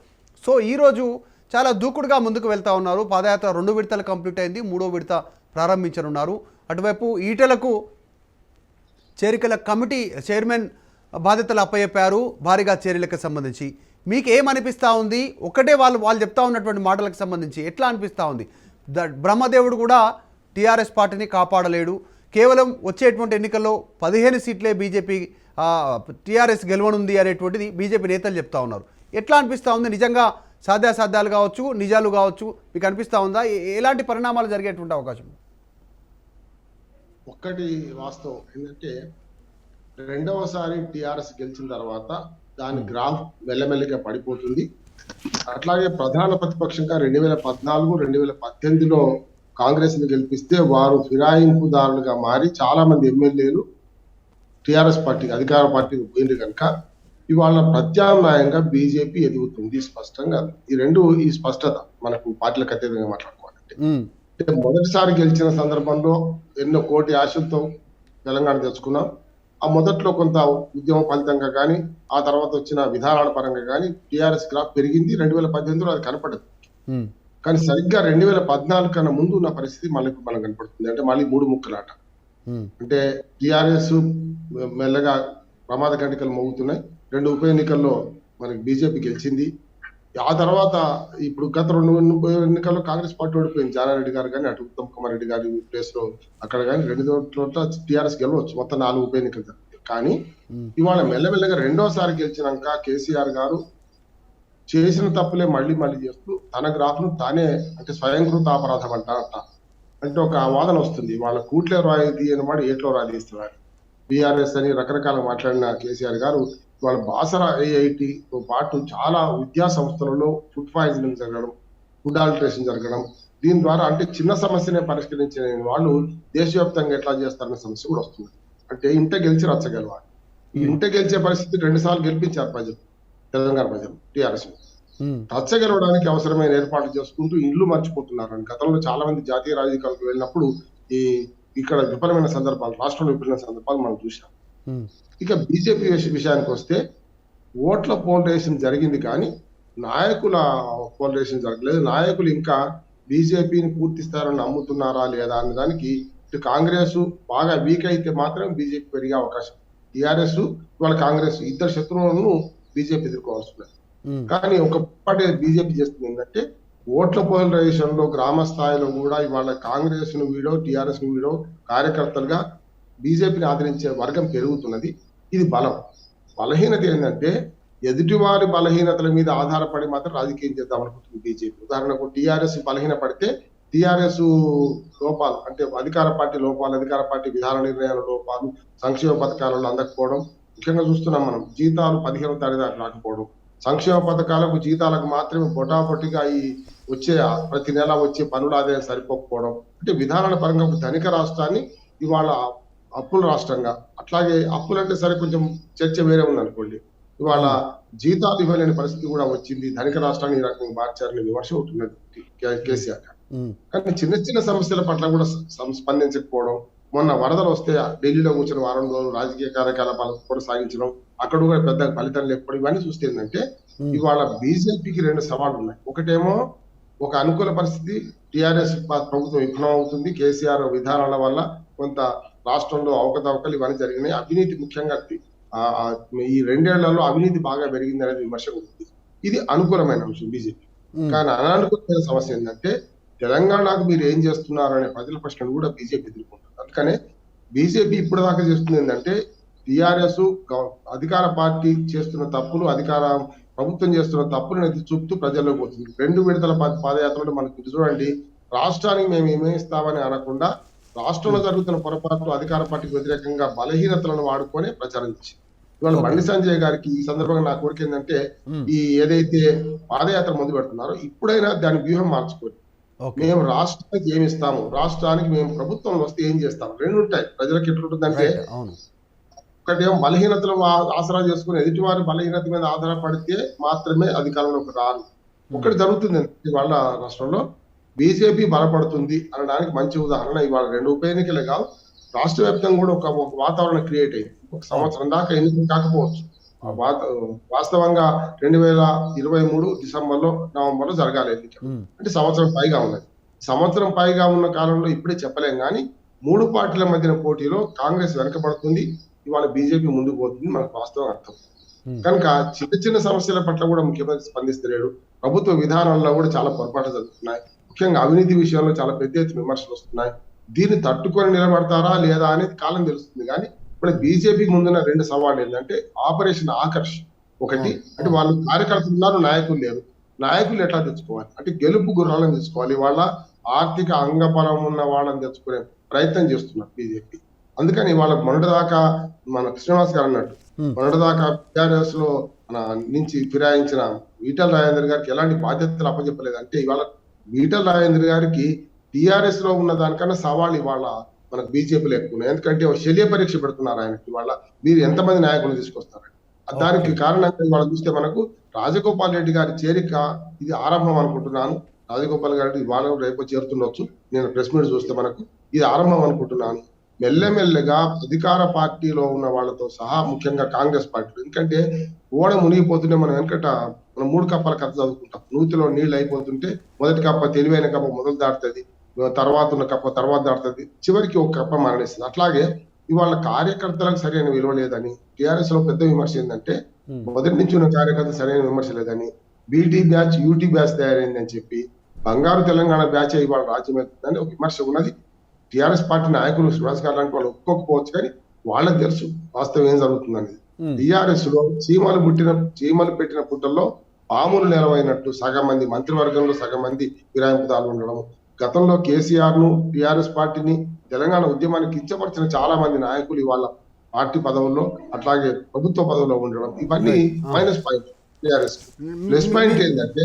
సో ఈరోజు చాలా దూకుడుగా ముందుకు వెళ్తూ ఉన్నారు. పాదయాత్ర 2 విడతలు కంప్లీట్ అయింది, 3వ విడత ప్రారంభించనున్నారు. అటువైపు ఈటెలకు చేరికల కమిటీ చైర్మన్ బాధ్యతలు అప్పచెప్పారు భారీగా చర్యలకు సంబంధించి. మీకు ఏమనిపిస్తూ ఉంది? ఒకటే వాళ్ళు చెప్తా ఉన్నటువంటి మాటలకు సంబంధించి ఎట్లా అనిపిస్తూ ఉంది? బ్రహ్మదేవుడు కూడా టీఆర్ఎస్ పార్టీని కాపాడలేడు, కేవలం వచ్చేటువంటి ఎన్నికల్లో 15 సీట్లే బీజేపీ టీఆర్ఎస్ గెలవనుంది అనేటువంటిది బీజేపీ నేతలు చెప్తా ఉన్నారు. ఎట్లా అనిపిస్తూ ఉంది? నిజంగా సాధ్యాసాధ్యాలు కావచ్చు, నిజాలు కావచ్చు, మీకు అనిపిస్తూ ఉందా? ఎలాంటి పరిణామాలు జరిగేటువంటి అవకాశం? ఒక్కటి వాస్తవం ఏంటంటే రెండవసారి టిఆర్ఎస్ గెలిచిన తర్వాత దాని గ్రాఫ్ మెల్లమెల్లిగా పడిపోతుంది. అట్లాగే ప్రధాన ప్రతిపక్షంగా 2014, 2018లో కాంగ్రెస్ ని గెలిపిస్తే వారు ఫిరాయింపుదారులుగా మారి చాలా మంది ఎమ్మెల్యేలు టిఆర్ఎస్ పార్టీ అధికార పార్టీకి పోయింది కనుక ఇవాళ ప్రత్యామ్నాయంగా బీజేపీ ఎదుగుతుంది స్పష్టంగా. ఈ స్పష్టత మనకు పార్టీలకు అతీతంగా మాట్లాడుకోవాలంటే మొదటిసారి గెలిచిన సందర్భంలో ఎన్నో కోటి ఆశలతో తెలంగాణ తెచ్చుకున్నాం. ఆ మొదట్లో కొంత ఉద్యమ ఫలితంగా కానీ ఆ తర్వాత వచ్చిన విధానాల పరంగా కానీ టిఆర్ఎస్ గ్రాఫ్ పెరిగింది. 2018లో అది కనపడదు. కానీ సరిగ్గా 2014 కన్నా ముందు ఉన్న పరిస్థితి మనకు కనపడుతుంది. అంటే మళ్ళీ 3 ముక్కలాట. అంటే టిఆర్ఎస్ మెల్లగా ప్రమాద గంటికలు మోగుతున్నాయి. 2 ఉప ఎన్నికల్లో మనకి బీజేపీ గెలిచింది. ఆ తర్వాత ఇప్పుడు గత 2 ఎన్నికల్లో కాంగ్రెస్ పార్టీ ఓడిపోయింది. జానారెడ్డి గారు కానీ అటు ఉత్తమ్ కుమార్ రెడ్డి గారి ప్లేస్ లో అక్కడ కానీ 2 చోట్ల టిఆర్ఎస్ గెలవచ్చు. మొత్తం 4 ఉప ఎన్నికలు జరిగింది. కానీ ఇవాళ మెల్లమెల్లగా రెండోసారి గెలిచినాక కేసీఆర్ గారు చేసిన తప్పులే మళ్ళీ చేస్తూ తన గ్రాఫ్ ను తానే అంటే స్వయంకృత అపరాధం అంటే ఒక వాదన వస్తుంది. వాళ్ళ కూట్లే రాయి అని మాట ఏట్లో రాయిస్తున్నారు. బీఆర్ఎస్ అని రకరకాల మాట్లాడిన కేసీఆర్ గారు వాళ్ళ బాసర ఐఐటితో పాటు చాలా విద్యా సంస్థలలో ఫుడ్ పాయిజనింగ్ జరగడం, ఫుడ్ ఆల్టరేషన్ జరగడం, దీని ద్వారా అంటే చిన్న సమస్యనే పరిష్కరించిన వాళ్ళు దేశవ్యాప్తంగా ఎట్లా చేస్తారనే సమస్య కూడా వస్తుంది. అంటే ఇంట గెలిచి రచ్చగలవాలి. ఈ ఇంట గెలిచే పరిస్థితి 2 సార్లు గెలిపించారు ప్రజలు, తెలంగాణ ప్రజలు టిఆర్ఎస్. రచ్చగెలవడానికి అవసరమైన ఏర్పాట్లు చేసుకుంటూ ఇల్లు మర్చిపోతున్నారు. గతంలో చాలా మంది జాతీయ రాజకీయాలకు వెళ్ళినప్పుడు ఇక్కడ విఫలమైన సందర్భాలు, రాష్ట్రంలో విఫలమైన సందర్భాలు మనం చూసాం. ఇక బీజేపీ విషయానికి వస్తే ఓట్ల పోలరైజేషన్ జరిగింది కానీ నాయకుల పోలరైజేషన్ జరగలేదు. నాయకులు ఇంకా బీజేపీని పూర్తి స్థాయిలో నమ్ముతున్నారా లేదా అనే దానికి ఇటు కాంగ్రెస్ బాగా వీక్ అయితే మాత్రం బీజేపీ పెరిగే అవకాశం. టీఆర్ఎస్ ఇవాళ కాంగ్రెస్ ఇద్దరు శత్రువులను బీజేపీ ఎదుర్కోవాల్సింది. కానీ ఒక పార్టీ బీజేపీ చేస్తుంది ఏంటంటే ఓట్ల పోలరైజేషన్ లో గ్రామ స్థాయిలో కూడా ఇవాళ కాంగ్రెస్ ను వీడో టిఆర్ఎస్ ను వీడో కార్యకర్తలుగా బీజేపీని ఆదరించే వర్గం పెరుగుతున్నది. ఇది బలం. బలహీనత ఏంటంటే ఎదుటివారి బలహీనతల మీద ఆధారపడి మాత్రం రాజకీయం చేద్దాం అనుకుంటుంది బీజేపీ. ఉదాహరణకు టిఆర్ఎస్ బలహీన పడితే టిఆర్ఎస్ లోపాలు అంటే అధికార పార్టీ లోపాలు, అధికార పార్టీ విధాన నిర్ణయాల లోపాలు, సంక్షేమ పథకాలలో అందకపోవడం, ముఖ్యంగా చూస్తున్నాం మనం జీతాలు 15వ తారీఖు దాకా రాకపోవడం, సంక్షేమ పథకాలకు జీతాలకు మాత్రమే పొటాపొట్టిగా వచ్చే ప్రతి నెల వచ్చే పన్నుల ఆదాయం సరిపోకపోవడం, అంటే విధానాల పరంగా ఒక ధనిక రాష్ట్రాన్ని ఇవాళ అప్పుల రాష్ట్రంగా, అట్లాగే అప్పులంటే సరే కొంచెం చర్చ వేరే ఉంది అనుకోండి, ఇవాళ జీతాలు ఇవ్వలేని పరిస్థితి కూడా వచ్చింది. ధనిక రాష్ట్రాన్ని ఈ రకంగా మార్చారని విమర్శ ఉంటున్నది కేసీఆర్. కానీ చిన్న చిన్న సమస్యల పట్ల కూడా స్పందించకపోవడం, మొన్న వరదలు వస్తే ఢిల్లీలో కూర్చొని వారం రోజులు రాజకీయ కార్యకలాపాలు కొనసాగించడం, అక్కడ కూడా పెద్ద ఫలితం లేకపోవడం, ఇవన్నీ చూస్తే ఏంటంటే ఇవాళ బీజేపీకి 2 సవాళ్లు ఉన్నాయి. ఒకటేమో ఒక అనుకూల పరిస్థితి, టిఆర్ఎస్ ప్రభుత్వం విఫలం అవుతుంది, కేసీఆర్ విధానాల వల్ల కొంత రాష్ట్రంలో అవకతవకలు ఇవన్నీ జరిగినాయి, అవినీతి ముఖ్యంగా ఈ 2 ఏళ్లలో అవినీతి బాగా పెరిగింది అనేది విమర్శ ఉంటుంది. ఇది అనుకూలమైన అంశం బీజేపీ. కానీ అనానుకూలమైన సమస్య ఏంటంటే తెలంగాణకు మీరు ఏం చేస్తున్నారు అనే ప్రజల ప్రశ్నలు కూడా బీజేపీ ఎదుర్కొంటుంది. అందుకనే బీజేపీ ఇప్పుడు దాకా చేస్తుంది ఏంటంటే టిఆర్ఎస్ అధికార పార్టీ చేస్తున్న తప్పులు, ప్రభుత్వం చేస్తున్న తప్పులను ఎత్తి చూపుతూ ప్రజల్లోకి పోతుంది. 2 విడతల పాదయాత్రలో మనకు చూడండి, రాష్ట్రానికి మేము ఏమేస్తామని అనకుండా రాష్ట్రంలో జరుగుతున్న పొరపాట్లు, అధికార పార్టీకి వ్యతిరేకంగా బలహీనతలను వాడుకొని ప్రచారం చేసింది. ఇవాళ బండి సంజయ్ గారికి ఈ సందర్భంగా నా కోరిక ఏంటంటే ఏదైతే పాదయాత్ర మొదలు పెడుతున్నారో ఇప్పుడైనా దాని వ్యూహం మార్చుకోండి. మేము రాష్ట్రానికి ఏమి ఇస్తాము, రాష్ట్రానికి మేము ప్రభుత్వంలో వస్తే ఏం చేస్తాము, 2 ఉంటాయి. ప్రజలకు ఎట్లుంటుందంటే ఒకటేమో బలహీనతలు ఆసరా చేసుకుని ఎదుటివారి బలహీనత మీద ఆధారపడితే మాత్రమే అధికారంలోకి రారు. ఒకటి జరుగుతుంది ఇవాళ రాష్ట్రంలో బీజేపీ బలపడుతుంది అనడానికి మంచి ఉదాహరణ ఇవాళ 2 ఉప ఎన్నికలే కాదు, రాష్ట్ర వ్యాప్తంగా కూడా ఒక వాతావరణం క్రియేట్ అయింది. ఒక సంవత్సరం దాకా ఎన్నికలు కాకపోవచ్చు. వాస్తవంగా 2023 డిసెంబర్లో నవంబర్లో జరగాలి ఎన్నికలు. అంటే సంవత్సరం పైగా ఉన్నది. సంవత్సరం పైగా ఉన్న కాలంలో ఇప్పుడే చెప్పలేం కానీ 3 పార్టీల మధ్యన పోటీలో కాంగ్రెస్ వెనకబడుతుంది, ఇవాళ బీజేపీ ముందుకు పోతుంది, మనకు వాస్తవం అర్థం. కనుక చిన్న చిన్న సమస్యల పట్ల కూడా ముఖ్యమంత్రి స్పందిస్తలేడు. ప్రభుత్వ విధానాల్లో కూడా చాలా పొరపాట్లు జరుగుతున్నాయి. ముఖ్యంగా అవినీతి విషయంలో చాలా పెద్ద ఎత్తున విమర్శలు వస్తున్నాయి. దీన్ని తట్టుకొని నిలబడతారా లేదా అనేది కాలం తెలుస్తుంది. కానీ ఇప్పుడు బీజేపీ ముందున్న 2 సవాళ్ళు ఏంటంటే ఆపరేషన్ ఆకర్ష్ ఒకటి, అంటే వాళ్ళు కార్యకర్తలు ఉన్నారు, నాయకులు లేరు. నాయకులు ఎట్లా తెచ్చుకోవాలి అంటే గెలుపు గుర్రాలను తెచ్చుకోవాలి. వాళ్ళ ఆర్థిక అంగబలం ఉన్న వాళ్ళని తెచ్చుకునే ప్రయత్నం చేస్తున్నారు బీజేపీ. అందుకని వాళ్ళ మొన్నటిదాకా మన శ్రీనివాస్ గారు అన్నట్టు మొన్నటిదాకా టిఆర్ఎస్ లో నుంచి ఫిరాయించిన ఈటల రాజేందర్ గారికి ఎలాంటి బాధ్యతలు అప్పచెప్పలేదు. అంటే ఇవాళ ఈటల రాజేందర్ గారికి టిఆర్ఎస్ లో ఉన్న దానికన్నా సవాళ్ళు ఇవాళ మనకు బీజేపీలో ఎక్కువ ఉన్నాయి. ఎందుకంటే శల్య పరీక్ష పెడుతున్నారు ఆయనకి. ఇవాళ మీరు ఎంతమంది నాయకులు తీసుకొస్తారండి? దానికి కారణంగా ఇవాళ చూస్తే మనకు రాజగోపాల్ రెడ్డి గారి చేరిక ఇది ఆరంభం అనుకుంటున్నాను. రాజగోపాల్ గారి ఇవాళ రేపు చేరుతుండొచ్చు. నేను ప్రెస్ మీట్ చూస్తే మనకు ఇది ఆరంభం అనుకుంటున్నాను. మెల్లమెల్లగా అధికార పార్టీలో ఉన్న వాళ్ళతో సహా ముఖ్యంగా కాంగ్రెస్ పార్టీ, ఎందుకంటే ఓడ మునిగిపోతుంటే మనం వెనకట మనం 3 కప్పల కథ చదువుకుంటాం. నూతిలో నీళ్లు అయిపోతుంటే మొదటి కప్ప తెలివైన కప్ప మొదలు దాటుతుంది, తర్వాత ఉన్న కప్ప తర్వాత దాటుతుంది, చివరికి ఒక కప్ప మరణిస్తుంది. అట్లాగే ఇవాళ కార్యకర్తలకు సరైన విలువ లేదని టిఆర్ఎస్ లో పెద్ద విమర్శ ఏంటంటే మొదటి నుంచి ఉన్న కార్యకర్త సరైన విమర్శ లేదని, బీటీ బ్యాచ్ యూటీ బ్యాచ్ తయారైందని చెప్పి బంగారు తెలంగాణ బ్యాచ్ ఇవాళ రాజ్యమవుతుందని ఒక విమర్శ ఉన్నది. టిఆర్ఎస్ పార్టీ నాయకులు శ్రీనివాస్ గారు లాంటి వాళ్ళు ఒప్పుకోకపోవచ్చు, కానీ వాళ్ళకి తెలుసు వాస్తవం ఏం జరుగుతుందని. టిఆర్ఎస్ లో చీమలు పెట్టిన పుట్టల్లో పాములు నెలవైనట్టు సగం మంది మంత్రివర్గంలో సగం మంది ఫిరాయింపుదారులు ఉండడం, గతంలో కేసీఆర్ ను టిఆర్ఎస్ పార్టీని తెలంగాణ ఉద్యమాన్ని కించపరిచిన చాలా మంది నాయకులు ఇవాళ పార్టీ పదవుల్లో అట్లాగే ప్రభుత్వ పదవుల్లో ఉండడం, ఇవన్నీ minus point TRS. Plus point ఏంటంటే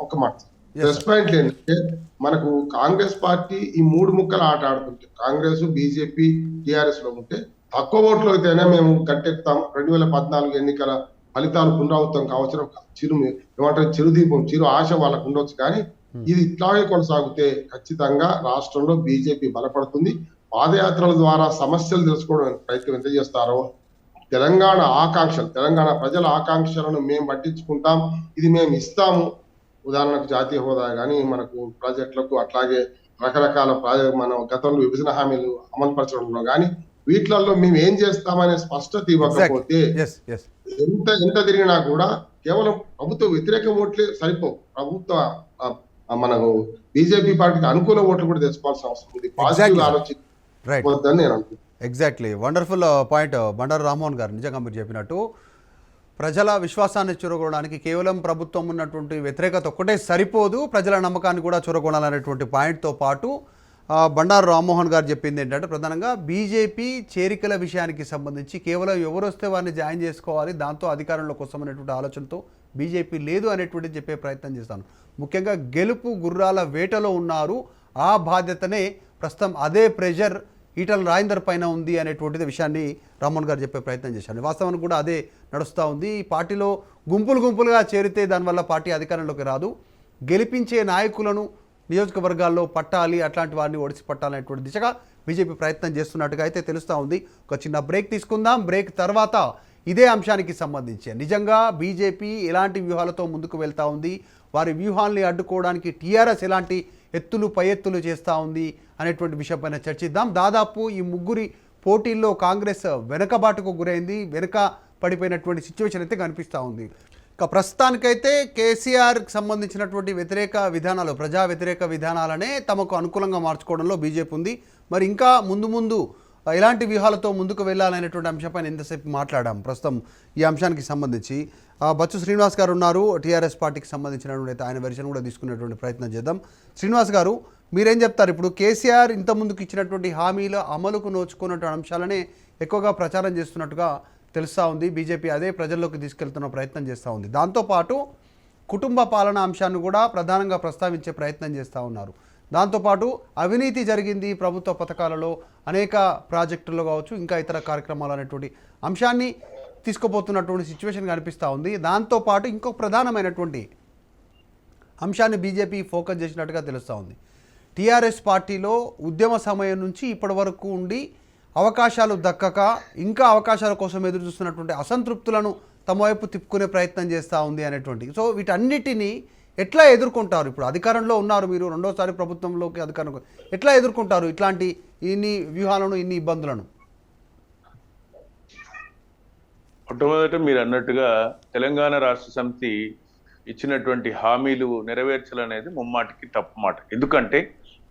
ఒక మాట ప్లస్ పాయింట్ ఏంటంటే మనకు కాంగ్రెస్ పార్టీ ఈ 3 ముక్కల ఆట ఆడుతుంటే కాంగ్రెస్ బీజేపీ టిఆర్ఎస్ లో ఉంటే తక్కువ ఓట్లు అయితేనే మేము గట్టెక్కుతాం, 2014 ఎన్నికల ఫలితాలు పునరావృతం కావచ్చు చిరుదీపం చిరు ఆశ వాళ్ళకు ఉండొచ్చు. కానీ ఇది ఇట్లాగే కొనసాగితే ఖచ్చితంగా రాష్ట్రంలో బీజేపీ బలపడుతుంది. పాదయాత్రల ద్వారా సమస్యలు తెలుసుకోవడానికి ప్రయత్నం ఎంత చేస్తారో, తెలంగాణ ప్రజల ఆకాంక్షలను మేము పట్టించుకుంటాం, ఇది మేము ఇస్తాము. ఉదాహరణకు జాతీయ హోదా కానీ మనకు ప్రాజెక్టులకు అట్లాగే రకరకాల మన గతంలో విభజన హామీలు అమలుపరచడంలో కానీ వీటిలలో మేము ఏం చేస్తామనే స్పష్టత ఇవ్వకపోతే ఎంత తిరిగినా కూడా కేవలం ప్రభుత్వ వ్యతిరేక ఓట్లే సరిపోవు. ప్రభుత్వ మనకు బీజేపీ పార్టీకి అనుకూల ఓట్లు కూడా తెచ్చుకోవాల్సిన అవసరం ఉంది. పాజిటివ్ ఆలోచించని నేను అనుకుంటున్నాను. Exactly, wonderful point Bandaru Rammohan గారు. నిజంగా మీరు చెప్పినట్టు ప్రజల విశ్వాసాన్ని చూరగొనడానికి కేవలం ప్రభుత్వం ఉన్నటువంటి వ్యతిరేకత ఒక్కటే సరిపోదు, ప్రజల నమ్మకాన్ని కూడా చూరగొనాలనేటువంటి పాయింట్తో పాటు బండారు రామ్మోహన్ గారు చెప్పింది ఏంటంటే ప్రధానంగా బీజేపీ చేరికల విషయానికి సంబంధించి కేవలం ఎవరు వస్తే వారిని జాయిన్ చేసుకోవాలి, దాంతో అధికారంలోకి వస్తామనేటువంటి ఆలోచనతో బీజేపీ లేదు అనేటువంటిది చెప్పే ప్రయత్నం చేస్తాను. ముఖ్యంగా గెలుపు గుర్రాల వేటలో ఉన్నారు, ఆ బాధ్యతనే ప్రస్తుతం అదే ప్రెషర్ ఈటల రాజేందర్ పైన ఉంది అనేటువంటిది విషయాన్ని రామ్మోహన్ గారు చెప్పే ప్రయత్నం చేశారు. వాస్తవానికి కూడా అదే నడుస్తూ ఉంది. ఈ పార్టీలో గుంపులుగా చేరితే దానివల్ల పార్టీ అధికారంలోకి రాదు, గెలిపించే నాయకులను నియోజకవర్గాల్లో పట్టాలి, అట్లాంటి వారిని ఒడిసి పట్టాలనేటువంటి దిశగా బీజేపీ ప్రయత్నం చేస్తున్నట్టుగా అయితే తెలుస్తూ ఉంది. ఒక చిన్న బ్రేక్ తీసుకుందాం. బ్రేక్ తర్వాత ఇదే అంశానికి సంబంధించి నిజంగా బీజేపీ ఎలాంటి వ్యూహాలతో ముందుకు వెళ్తూ ఉంది, వారి వ్యూహాల్ని అడ్డుకోవడానికి టీఆర్ఎస్ ఎలాంటి పై ఎత్తులు చేస్తూ ఉంది అనేటువంటి విషయంపైన చర్చిద్దాం. దాదాపు ఈ ముగ్గురి పోటీల్లో కాంగ్రెస్ వెనకబాటుకు గురైంది, వెనక పడిపోయినటువంటి సిచ్యువేషన్ అయితే కనిపిస్తూ ఉంది. ఇక ప్రస్తుతానికైతే కేసీఆర్కి సంబంధించినటువంటి వ్యతిరేక విధానాలు, ప్రజా వ్యతిరేక విధానాలనే తమకు అనుకూలంగా మార్చుకోవడంలో బీజేపీ ఉంది. మరి ఇంకా ముందు ఎలాంటి వ్యూహాలతో ముందుకు వెళ్ళాలనేటువంటి అంశంపైన ఎంతసేపు మాట్లాడాం. ప్రస్తుతం ఈ అంశానికి సంబంధించి బచ్చు శ్రీనివాస్ గారు ఉన్నారు, టీఆర్ఎస్ పార్టీకి సంబంధించినటువంటి ఆయన వెర్షన్ కూడా తీసుకునేటువంటి ప్రయత్నం చేద్దాం. శ్రీనివాస్ గారు, మీరేం చెప్తారు? ఇప్పుడు కేసీఆర్ ఇంత ముందుకు ఇచ్చినటువంటి హామీల అమలుకు నోచుకున్నటువంటి అంశాలనే ఎక్కువగా ప్రచారం చేస్తున్నట్టుగా తెలుస్తూ ఉంది. బీజేపీ అదే ప్రజల్లోకి తీసుకెళ్తున్న ప్రయత్నం చేస్తూ ఉంది. దాంతోపాటు కుటుంబ పాలన అంశాన్ని కూడా ప్రధానంగా ప్రస్తావించే ప్రయత్నం చేస్తూ ఉన్నారు. దాంతోపాటు అవినీతి జరిగింది ప్రభుత్వ పథకాలలో, అనేక ప్రాజెక్టుల్లో కావచ్చు, ఇంకా ఇతర కార్యక్రమాలు అనేటువంటి అంశాన్ని తీసుకుపోతున్నటువంటి సిచ్యువేషన్ కనిపిస్తూ ఉంది. దాంతోపాటు ఇంకొక ప్రధానమైనటువంటి అంశాన్ని బీజేపీ ఫోకస్ చేసినట్టుగా తెలుస్తూ ఉంది. టీఆర్ఎస్ పార్టీలో ఉద్యమ సమయం నుంచి ఇప్పటి వరకు ఉండి అవకాశాలు దక్కక ఇంకా అవకాశాల కోసం ఎదురు చూస్తున్నటువంటి అసంతృప్తులను తమ వైపు తిప్పుకునే ప్రయత్నం చేస్తూ ఉంది అనేటువంటి. సో వీటన్నిటినీ ఎట్లా ఎదుర్కొంటారు? ఇప్పుడు అధికారంలో ఉన్నారు మీరు, రెండోసారి ప్రభుత్వంలోకి అధికారం, ఎట్లా ఎదుర్కొంటారు ఇట్లాంటి ఇన్ని వ్యూహాలను, ఇన్ని ఇబ్బందులను? మొట్టమొదట మీరు అన్నట్టుగా తెలంగాణ రాష్ట్ర సమితి ఇచ్చినటువంటి హామీలు నెరవేర్చాలనేది ముమ్మాటికి తప్పు మాట. ఎందుకంటే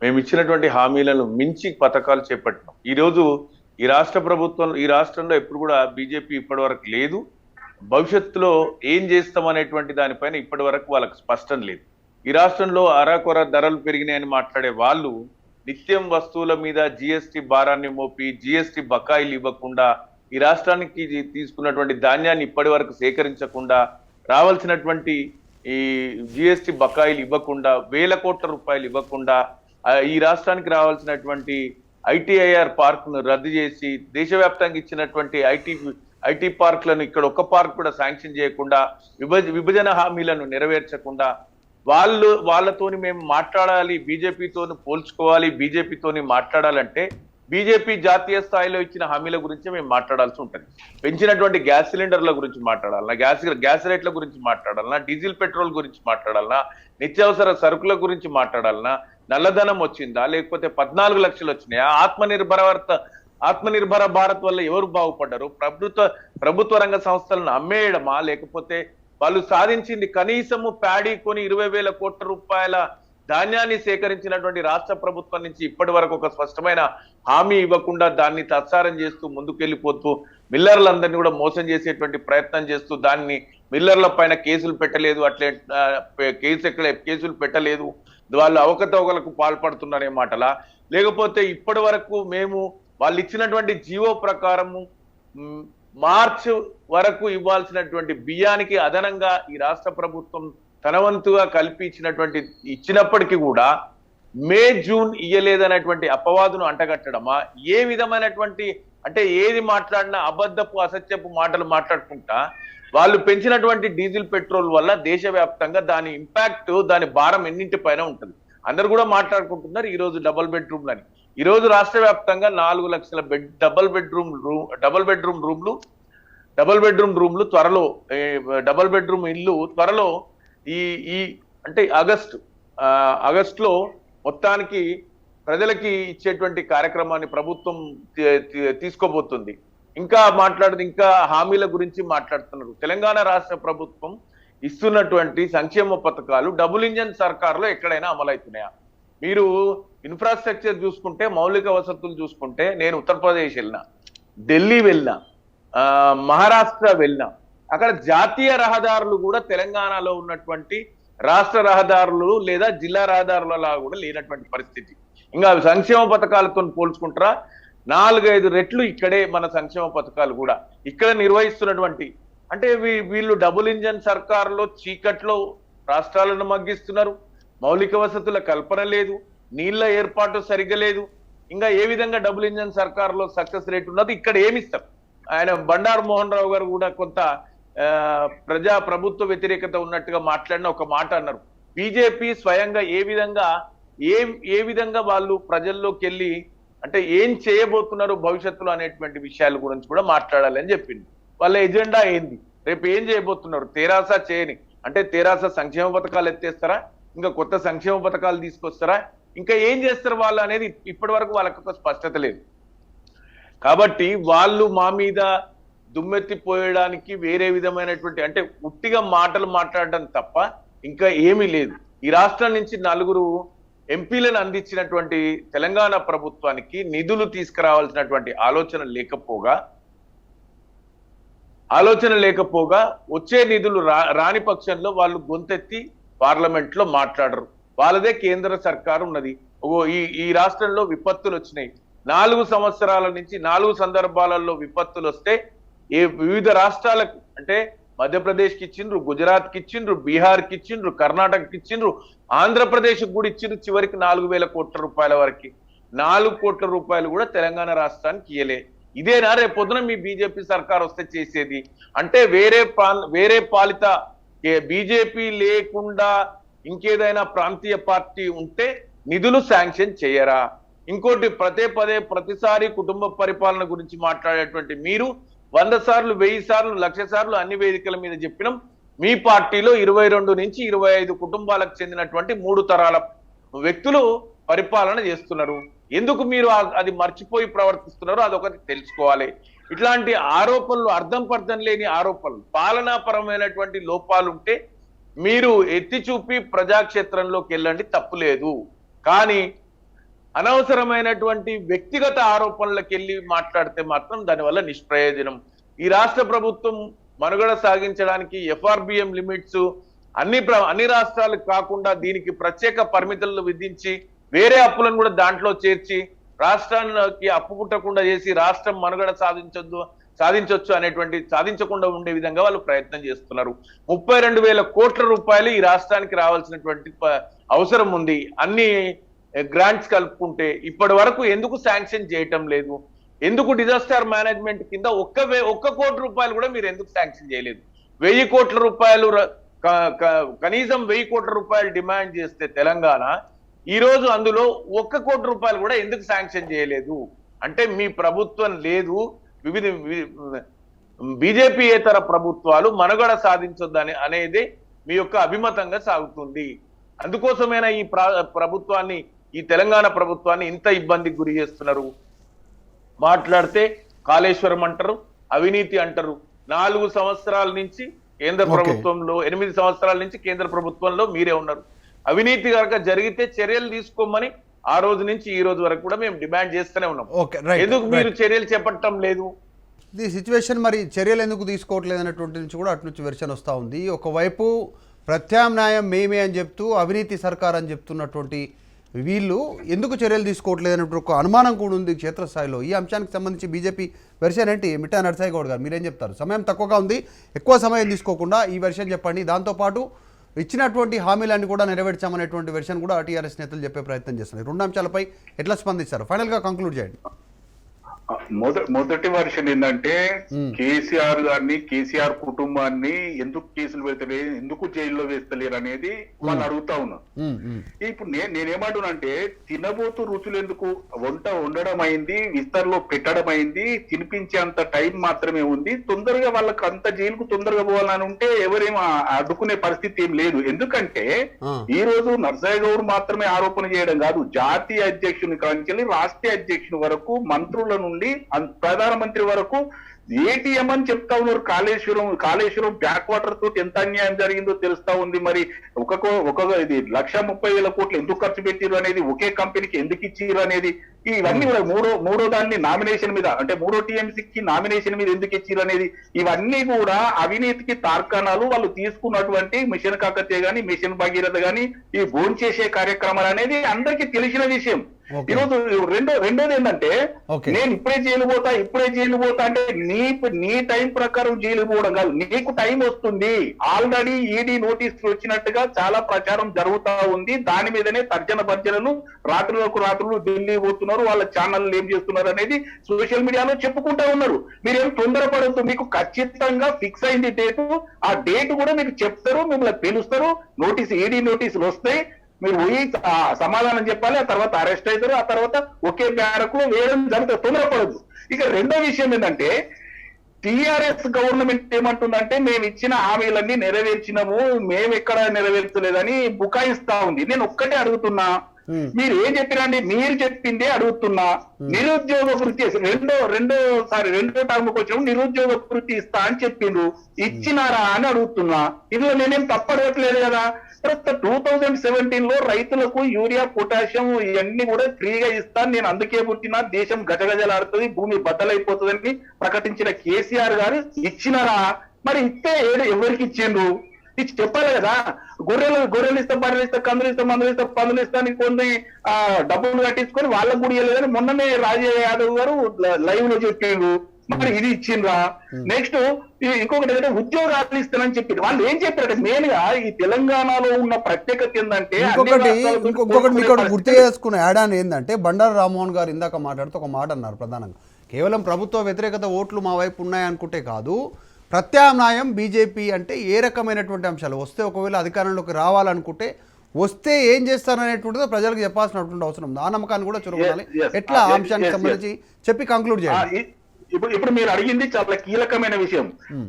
మేము ఇచ్చినటువంటి హామీలను మించి పథకాలు చేపట్టినాం. ఈరోజు ఈ రాష్ట్రంలో ఎప్పుడు కూడా బీజేపీ ఇప్పటి వరకు లేదు. భవిష్యత్తులో ఏం చేస్తామనేటువంటి దానిపైన ఇప్పటి వరకు వాళ్ళకి స్పష్టం లేదు. ఈ రాష్ట్రంలో అరాకొర ధరలు పెరిగినాయని మాట్లాడే వాళ్ళు నిత్యం వస్తువుల మీద జిఎస్టీ భారాన్ని మోపి జిఎస్టీ బకాయిలు ఇవ్వకుండా, ఈ రాష్ట్రానికి తీసుకున్నటువంటి ధాన్యాన్ని ఇప్పటి వరకు సేకరించకుండా, రావాల్సినటువంటి ఈ జిఎస్టీ బకాయిలు ఇవ్వకుండా, వేల కోట్ల రూపాయలు ఇవ్వకుండా, ఈ రాష్ట్రానికి రావాల్సినటువంటి ఐటీఐఆర్ పార్క్ను రద్దు చేసి దేశవ్యాప్తంగా ఇచ్చినటువంటి ఐటీ పార్క్లను ఇక్కడ ఒక్క పార్క్ కూడా శాంక్షన్ చేయకుండా, విభజన హామీలను నెరవేర్చకుండా, వాళ్ళతోని మేము మాట్లాడాలి, బీజేపీతోని పోల్చుకోవాలి, బీజేపీతోని మాట్లాడాలంటే బీజేపీ జాతీయ స్థాయిలో ఇచ్చిన హామీల గురించి మేము మాట్లాడాల్సి ఉంటుంది. పెంచినటువంటి గ్యాస్ సిలిండర్ల గురించి మాట్లాడాలన్నా, గ్యాస్ రేట్ల గురించి మాట్లాడాలన్నా, డీజిల్ పెట్రోల్ గురించి మాట్లాడాలన్నా, నిత్యావసర సరుకుల గురించి మాట్లాడాలన్నా, నల్లధనం వచ్చిందా, లేకపోతే 14 లక్షలు వచ్చినాయా, ఆత్మనిర్భర భారత్ వల్ల ఎవరు బాగుపడ్డారు, ప్రభుత్వ రంగ సంస్థలను అమ్మేయడమా, లేకపోతే వాళ్ళు సాధించింది కనీసము ప్యాడీ కొని 20,000 కోట్ల రూపాయల ధాన్యాన్ని సేకరించినటువంటి రాష్ట్ర ప్రభుత్వం నుంచి ఇప్పటి వరకు ఒక స్పష్టమైన హామీ ఇవ్వకుండా దాన్ని తత్సారం చేస్తూ ముందుకెళ్లిపోతూ మిల్లర్లందరినీ కూడా మోసం చేసేటువంటి ప్రయత్నం చేస్తూ, దాన్ని మిల్లర్ల పైన కేసులు పెట్టలేదు, అట్లే కేసులు పెట్టలేదు, వాళ్ళు అవకతవకలకు పాల్పడుతున్నారనే మాటలా, లేకపోతే ఇప్పటి వరకు మేము వాళ్ళు ఇచ్చినటువంటి జీవో ప్రకారము మార్చ్ వరకు ఇవ్వాల్సినటువంటి బియ్యానికి అదనంగా ఈ రాష్ట్ర ప్రభుత్వం తనవంతుగా కల్పించినటువంటి ఇచ్చినప్పటికీ కూడా మే జూన్ ఇయ్యలేదనేటువంటి అపవాదును అంటగట్టడమా, ఏ విధమైనటువంటి అంటే ఏది మాట్లాడినా అబద్ధపు అసత్యపు మాటలు మాట్లాడుకుంటా వాళ్ళు పెంచినటువంటి డీజిల్ పెట్రోల్ వల్ల దేశవ్యాప్తంగా దాని ఇంపాక్ట్, దాని భారం ఎన్నింటి పైన ఉంటుంది. అందరు కూడా మాట్లాడుకుంటున్నారు ఈ రోజు డబుల్ బెడ్రూమ్లని. ఈ రోజు రాష్ట్ర వ్యాప్తంగా 4 లక్షల డబుల్ బెడ్రూమ్ రూమ్లు త్వరలో, డబుల్ బెడ్రూమ్ ఇల్లు త్వరలో ఈ అంటే ఆగస్టులో మొత్తానికి ప్రజలకి ఇచ్చేటువంటి కార్యక్రమాన్ని ప్రభుత్వం తీసుకోబోతుంది. ఇంకా హామీల గురించి మాట్లాడుతున్నారు. తెలంగాణ రాష్ట్ర ప్రభుత్వం ఇస్తున్నటువంటి సంక్షేమ పథకాలు డబుల్ ఇంజన్ సర్కార్లో ఎక్కడైనా అమలవుతున్నాయా? మీరు ఇన్ఫ్రాస్ట్రక్చర్ చూసుకుంటే, మౌలిక వసతులు చూసుకుంటే, నేను ఉత్తరప్రదేశ్ వెళ్ళినా, ఢిల్లీ వెళ్ళినా, మహారాష్ట్ర వెళ్ళినా, అక్కడ జాతీయ రహదారులు కూడా తెలంగాణలో ఉన్నటువంటి రాష్ట్ర రహదారులు లేదా జిల్లా రహదారులలో కూడా లేనటువంటి పరిస్థితి. ఇంకా సంక్షేమ పథకాలతో పోల్చుకుంటారా? 4-5 రెట్లు ఇక్కడే మన సంక్షేమ పథకాలు కూడా ఇక్కడ నిర్వహిస్తున్నటువంటి, అంటే వీళ్ళు డబుల్ ఇంజన్ సర్కారులో చీకట్లో రాష్ట్రాలను మగ్గిస్తున్నారు. మౌలిక వసతుల కల్పన లేదు, నీళ్ల ఏర్పాటు సరిగ్గా లేదు. ఇంకా ఏ విధంగా డబుల్ ఇంజన్ సర్కారులో సక్సెస్ రేట్ ఉన్నది, ఇక్కడ ఏమిస్తారు? ఆయన బండారు మోహన్ రావు గారు కూడా కొంత ప్రభుత్వ వ్యతిరేకత ఉన్నట్టుగా మాట్లాడిన ఒక మాట అన్నారు. బీజేపీ స్వయంగా ఏ విధంగా వాళ్ళు ప్రజల్లోకి వెళ్ళి అంటే ఏం చేయబోతున్నారు భవిష్యత్తులో అనేటువంటి విషయాల గురించి కూడా మాట్లాడాలని చెప్పింది. వాళ్ళ ఎజెండా ఏంది, రేపు ఏం చేయబోతున్నారు? తెరాస చేయని అంటే తెరాస సంక్షేమ పథకాలు ఎత్తేస్తారా, ఇంకా కొత్త సంక్షేమ పథకాలు తీసుకొస్తారా, ఇంకా ఏం చేస్తారు వాళ్ళు అనేది ఇప్పటి వరకు వాళ్ళకి ఒక స్పష్టత లేదు. కాబట్టి వాళ్ళు మా మీద దుమ్మెత్తిపోయడానికి వేరే విధమైనటువంటి అంటే ఉట్టిగా మాటలు మాట్లాడడం తప్ప ఇంకా ఏమీ లేదు. ఈ రాష్ట్రం నుంచి 4 ఎంపీలను అందించినటువంటి తెలంగాణ ప్రభుత్వానికి నిధులు తీసుకురావాల్సినటువంటి ఆలోచన లేకపోగా వచ్చే నిధులు రాని పక్షంలో వాళ్ళు గొంతెత్తి పార్లమెంట్ లో మాట్లాడరు. వాళ్ళదే కేంద్ర సర్కారు ఉన్నది. ఈ రాష్ట్రంలో విపత్తులు వచ్చినాయి. 4 సంవత్సరాల నుంచి 4 సందర్భాలలో విపత్తులు వస్తే వివిధ రాష్ట్రాలకు అంటే మధ్యప్రదేశ్కి ఇచ్చిండ్రు, గుజరాత్కి ఇచ్చిండ్రు, బీహార్కి ఇచ్చిండ్రు, కర్ణాటకకి ఇచ్చిండ్రు, ఆంధ్రప్రదేశ్కి కూడా ఇచ్చిండ్రు. చివరికి 4,000 కోట్ల రూపాయల వరకు 4 కోట్ల రూపాయలు కూడా తెలంగాణ రాష్ట్రానికి ఇయ్యలే. ఇదేనా రేపొద్దున మీ బీజేపీ సర్కార్ వస్తే చేసేది? అంటే వేరే పాలిత బీజేపీ లేకుండా ఇంకేదైనా ప్రాంతీయ పార్టీ ఉంటే నిధులు శాంక్షన్ చేయరా? ఇంకోటి ప్రతిసారి కుటుంబ పరిపాలన గురించి మాట్లాడేటువంటి మీరు 100 సార్లు 1000 సార్లు 1,00,000 సార్లు అన్ని వేదికల మీద చెప్పినాం. మీ పార్టీలో 22 నుంచి 25 కుటుంబాలకు చెందినటువంటి 3 తరాల వ్యక్తులు పరిపాలన చేస్తున్నారు. ఎందుకు మీరు అది మర్చిపోయి ప్రవర్తిస్తున్నారు? అదొకటి తెలుసుకోవాలి. ఇట్లాంటి ఆరోపణలు, అర్థం పర్థం లేని ఆరోపణలు, పాలనాపరమైనటువంటి లోపాలు ఉంటే మీరు ఎత్తి చూపి ప్రజాక్షేత్రంలోకి వెళ్ళండి, తప్పులేదు. కానీ అనవసరమైనటువంటి వ్యక్తిగత ఆరోపణలకు వెళ్ళి మాట్లాడితే మాత్రం దానివల్ల నిష్ప్రయోజనం. ఈ రాష్ట్ర ప్రభుత్వం మనుగడ సాగించడానికి FRBM లిమిట్స్ అన్ని రాష్ట్రాలకు కాకుండా దీనికి ప్రత్యేక పరిమితులను విధించి వేరే అప్పులను కూడా దాంట్లో చేర్చి రాష్ట్రానికి అప్పు పుట్టకుండా చేసి రాష్ట్రం మనుగడ సాధించొచ్చు అనేటువంటి, సాధించకుండా ఉండే విధంగా వాళ్ళు ప్రయత్నం చేస్తున్నారు. 32,000 కోట్ల రూపాయలు ఈ రాష్ట్రానికి రావాల్సినటువంటి అవసరం ఉంది. అన్ని గ్రాంట్స్ కలుపుకుంటే ఇప్పటి వరకు ఎందుకు శాంక్షన్ చేయటం లేదు? ఎందుకు డిజాస్టర్ మేనేజ్మెంట్ కింద 1 కోటి రూపాయలు కూడా మీరు ఎందుకు శాంక్షన్ చేయలేదు? 1000 కోట్ల రూపాయలు కనీసం 1000 కోట్ల రూపాయలు డిమాండ్ చేస్తే తెలంగాణ ఈ రోజు అందులో 1 కోటి రూపాయలు కూడా ఎందుకు శాంక్షన్ చేయలేదు? అంటే మీ ప్రభుత్వం లేదు, వివిధ బీజేపీయేతర ప్రభుత్వాలు మనుగడ సాధించొద్దని అనేది మీ యొక్క అభిమతంగా సాగుతుంది. అందుకోసమైనా ఈ ప్రభుత్వాన్ని, ఈ తెలంగాణ ప్రభుత్వాన్ని ఇంత ఇబ్బందికి గురి చేస్తున్నారు. మాట్లాడితే కాళేశ్వరం అంటారు, అవినీతి అంటారు. 4 సంవత్సరాల నుంచి కేంద్ర ప్రభుత్వంలో, 8 సంవత్సరాల నుంచి కేంద్ర ప్రభుత్వంలో మీరే ఉన్నారు. అవినీతి కనుక జరిగితే చర్యలు తీసుకోమని ఆ రోజు నుంచి ఈ రోజు వరకు కూడా మేము డిమాండ్ చేస్తూనే ఉన్నాం. ఎందుకు మీరు చర్యలు చేపట్టడం లేదు? ఈ సిచ్యువేషన్ మరి చర్యలు ఎందుకు తీసుకోవట్లేదు అనేటువంటి నుంచి కూడా అటు నుంచి వెర్షన్ వస్తూ ఉంది. ఒకవైపు ప్రత్యామ్నాయం మేమే అని చెప్తూ అవినీతి సర్కార్ అని చెప్తున్నటువంటి వీళ్ళు ఎందుకు చర్యలు తీసుకోవట్లేదు అనేటువంటి ఒక అనుమానం కూడా ఉంది క్షేత్రస్థాయిలో. ఈ అంశానికి సంబంధించి బీజేపీ వెర్షన్ ఏంటి? మిట్టా నరసాయి గౌడ్ గారు మీరేం చెప్తారు? సమయం తక్కువగా ఉంది, ఎక్కువ సమయం తీసుకోకుండా ఈ వెర్షన్ చెప్పండి. దాంతోపాటు ఇచ్చినటువంటి హామీలన్నీ కూడా నెరవేర్చామనేటువంటి వెర్షన్ కూడా టీఆర్ఎస్ నేతలు చెప్పే ప్రయత్నం చేస్తున్నారు. 2 అంశాలపై ఎట్లా స్పందిస్తారు? ఫైనల్గా కంక్లూడ్ చేయండి. మొదటి వర్షన్ ఏంటంటే కేసీఆర్ గారిని, కేసీఆర్ కుటుంబాన్ని ఎందుకు కేసులు పెడతలేరు, ఎందుకు జైల్లో వేస్తలేరు అనేది వాళ్ళు అడుగుతా ఉన్నారు. ఇప్పుడు నేనేమంటున్నానంటే తినబోతూ రుచులు ఎందుకు, వంట వండడం అయింది, విస్తరలో పెట్టడం అయింది, తినిపించేంత టైం మాత్రమే ఉంది. తొందరగా వాళ్ళకి అంత జైలుకు తొందరగా పోవాలని ఉంటే ఎవరేం అడ్డుకునే పరిస్థితి ఏం లేదు. ఎందుకంటే ఈ రోజు నర్సయ్య గౌడ్ మాత్రమే ఆరోపణ చేయడం కాదు, జాతీయ అధ్యక్షుని కాంచెల్లి రాష్ట్రీయ అధ్యక్షుని వరకు, మంత్రుల నుండి ప్రధానమంత్రి వరకు ఏటీఎం అని చెప్తా ఉన్నారు. కాళేశ్వరం బ్యాక్ వాటర్ తోటి ఎంత అన్యాయం జరిగిందో తెలుస్తా ఉంది. మరి ఇది 1,30,000 కోట్లు ఎందుకు ఖర్చు పెట్టిరు అనేది, ఒకే కంపెనీకి ఎందుకు ఇచ్చిరు అనేది, ఇవన్నీ కూడా మూడో దాన్ని నామినేషన్ మీద, అంటే 3వ టీఎంసీకి నామినేషన్ మీద ఎందుకు ఇచ్చిరు అనేది, ఇవన్నీ కూడా అవినీతికి తార్కాణాలు. వాళ్ళు తీసుకున్నటువంటి మిషన్ కాకతీయ గాని, మిషన్ భగీరథ గాని, ఈ భోంచేసే కార్యక్రమాలు అనేది అందరికీ తెలిసిన విషయం. ఈరోజు రెండోది ఏంటంటే, నేను ఇప్పుడే జైలు పోతా అంటే నీ టైం ప్రకారం జైలు పోవడం కాదు, నీకు టైం వస్తుంది. ఆల్రెడీ ఈడీ నోటీసులు వచ్చినట్టుగా చాలా ప్రచారం జరుగుతా ఉంది. దాని మీదనే తర్జన భర్జనలు, రాత్రులు ఢిల్లీ పోతున్నారు, వాళ్ళ ఛానల్ ఏం చేస్తున్నారు అనేది సోషల్ మీడియాలో చెప్పుకుంటా ఉన్నారు. మీరేం తొందరపడద్దు, మీకు ఖచ్చితంగా ఫిక్స్ అయింది డేటు. ఆ డేట్ కూడా మీకు చెప్తారు, మిమ్మల్ని పిలుస్తారు, ఈడీ నోటీసులు వస్తాయి, మీరు పోయి సమాధానం చెప్పాలి, ఆ తర్వాత అరెస్ట్ అవుతారు, ఆ తర్వాత ఒకే బ్యారక్ లో వేయడం జరుగుతుంది. తొందరపడద్దు. ఇక రెండో విషయం ఏంటంటే, టిఆర్ఎస్ గవర్నమెంట్ ఏమంటుందంటే, మేము ఇచ్చిన హామీలన్నీ నెరవేర్చినాము, మేము ఎక్కడ నెరవేర్చలేదని బుకాయిస్తా ఉంది. నేను ఒక్కటే అడుగుతున్నా, మీరు ఏం చెప్పినండి? మీరు చెప్పిందే అడుగుతున్నా. నిరుద్యోగ వృత్తి రెండో టర్మ్కి వచ్చినప్పుడు నిరుద్యోగ వృత్తి ఇస్తా అని చెప్పిండ్రు, ఇచ్చినారా అని అడుగుతున్నా. ఇందులో నేనేం తప్పడవట్లేదు కదా. తర్వాత 2017 లో రైతులకు యూరియా, పొటాషియం ఇవన్నీ కూడా ఫ్రీగా ఇస్తాను, నేను అందుకే పుట్టినా, దేశం గజగజలాడుతుంది, భూమి బద్దలైపోతుందని ప్రకటించిన కేసీఆర్ గారు ఇచ్చినారా? మరి ఇస్తే ఎవరికి ఇచ్చిండ్రు? ఇది చెప్పాలి కదా. గొర్రెలు ఇస్తా, బర్రెలు ఇస్తా, కందులు ఇస్తా, మందులు ఇస్తా, పందులు ఇస్తాను కొన్ని డబ్బులు కట్టించుకొని వాళ్ళకు కూడా ఇవ్వలేదని మొన్ననే రాజయ్య యాదవ్ గారు లైవ్ లో చెప్పిండ్రు. మరి ఇది ఇచ్చిండ్రా? నెక్స్ట్ ఇంకొకటి ఏంటంటే ఉద్యోగాలు ఇస్తానని చెప్పింది. వాళ్ళు ఏం చెప్పారంటే మెయిన్ గా ఈ తెలంగాణలో ఉన్న ప్రత్యేకత ఏంటంటే ఇంకొకటి మీకు గుర్తు చేసుకున్న యాడాన్ ఏంటంటే బండారు రామ్మోహన్ గారు ఇందాక మాట్లాడుతూ ఒక మాట అన్నారు ప్రధానంగా, కేవలం ప్రభుత్వ వ్యతిరేకత ఓట్లు మా వైపు ఉన్నాయనుకుంటే కాదు, ప్రత్యామ్నాయం బీజేపీ అంటే ఏ రకమైనటువంటి అంశాలు వస్తే, ఒకవేళ అధికారంలోకి రావాలనుకుంటే వస్తే ఏం చేస్తారనేటువంటిదో ప్రజలకు చెప్పాల్సినటువంటి అవసరం ఉంది. ఆ నమ్మకాన్ని కూడా చురుకోవాలి. ఎట్లా ఆ అంశానికి సంబంధించి చెప్పి కంక్లూడ్ చేయాలి. ఇప్పుడు మీరు అడిగింది చాలా కీలకమైన విషయం.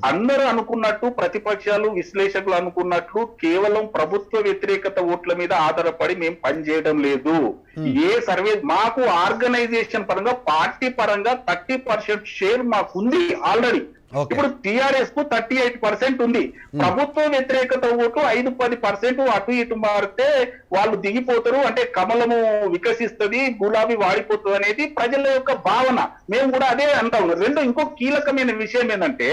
అందరూ అనుకున్నట్టు, ప్రతిపక్షాలు విశ్లేషకులు అనుకున్నట్లు కేవలం ప్రభుత్వ వ్యతిరేకత ఓట్ల మీద ఆధారపడి మేము పనిచేయడం లేదు. ఏ సర్వే మాకు ఆర్గనైజేషన్ పరంగా, పార్టీ పరంగా 30% షేర్ మాకుంది ఆల్రెడీ. ఇప్పుడు టిఆర్ఎస్ కు 38% ఉంది. ప్రభుత్వ వ్యతిరేకత ఓటు 5-10% అటు ఇటు మారితే వాళ్ళు దిగిపోతారు, అంటే కమలము వికసిస్తుంది, గులాబీ వాడిపోతుంది అనేది ప్రజల యొక్క భావన. మేము కూడా అదే అంటాం. రెండు ఇంకో కీలకమైన విషయం ఏంటంటే,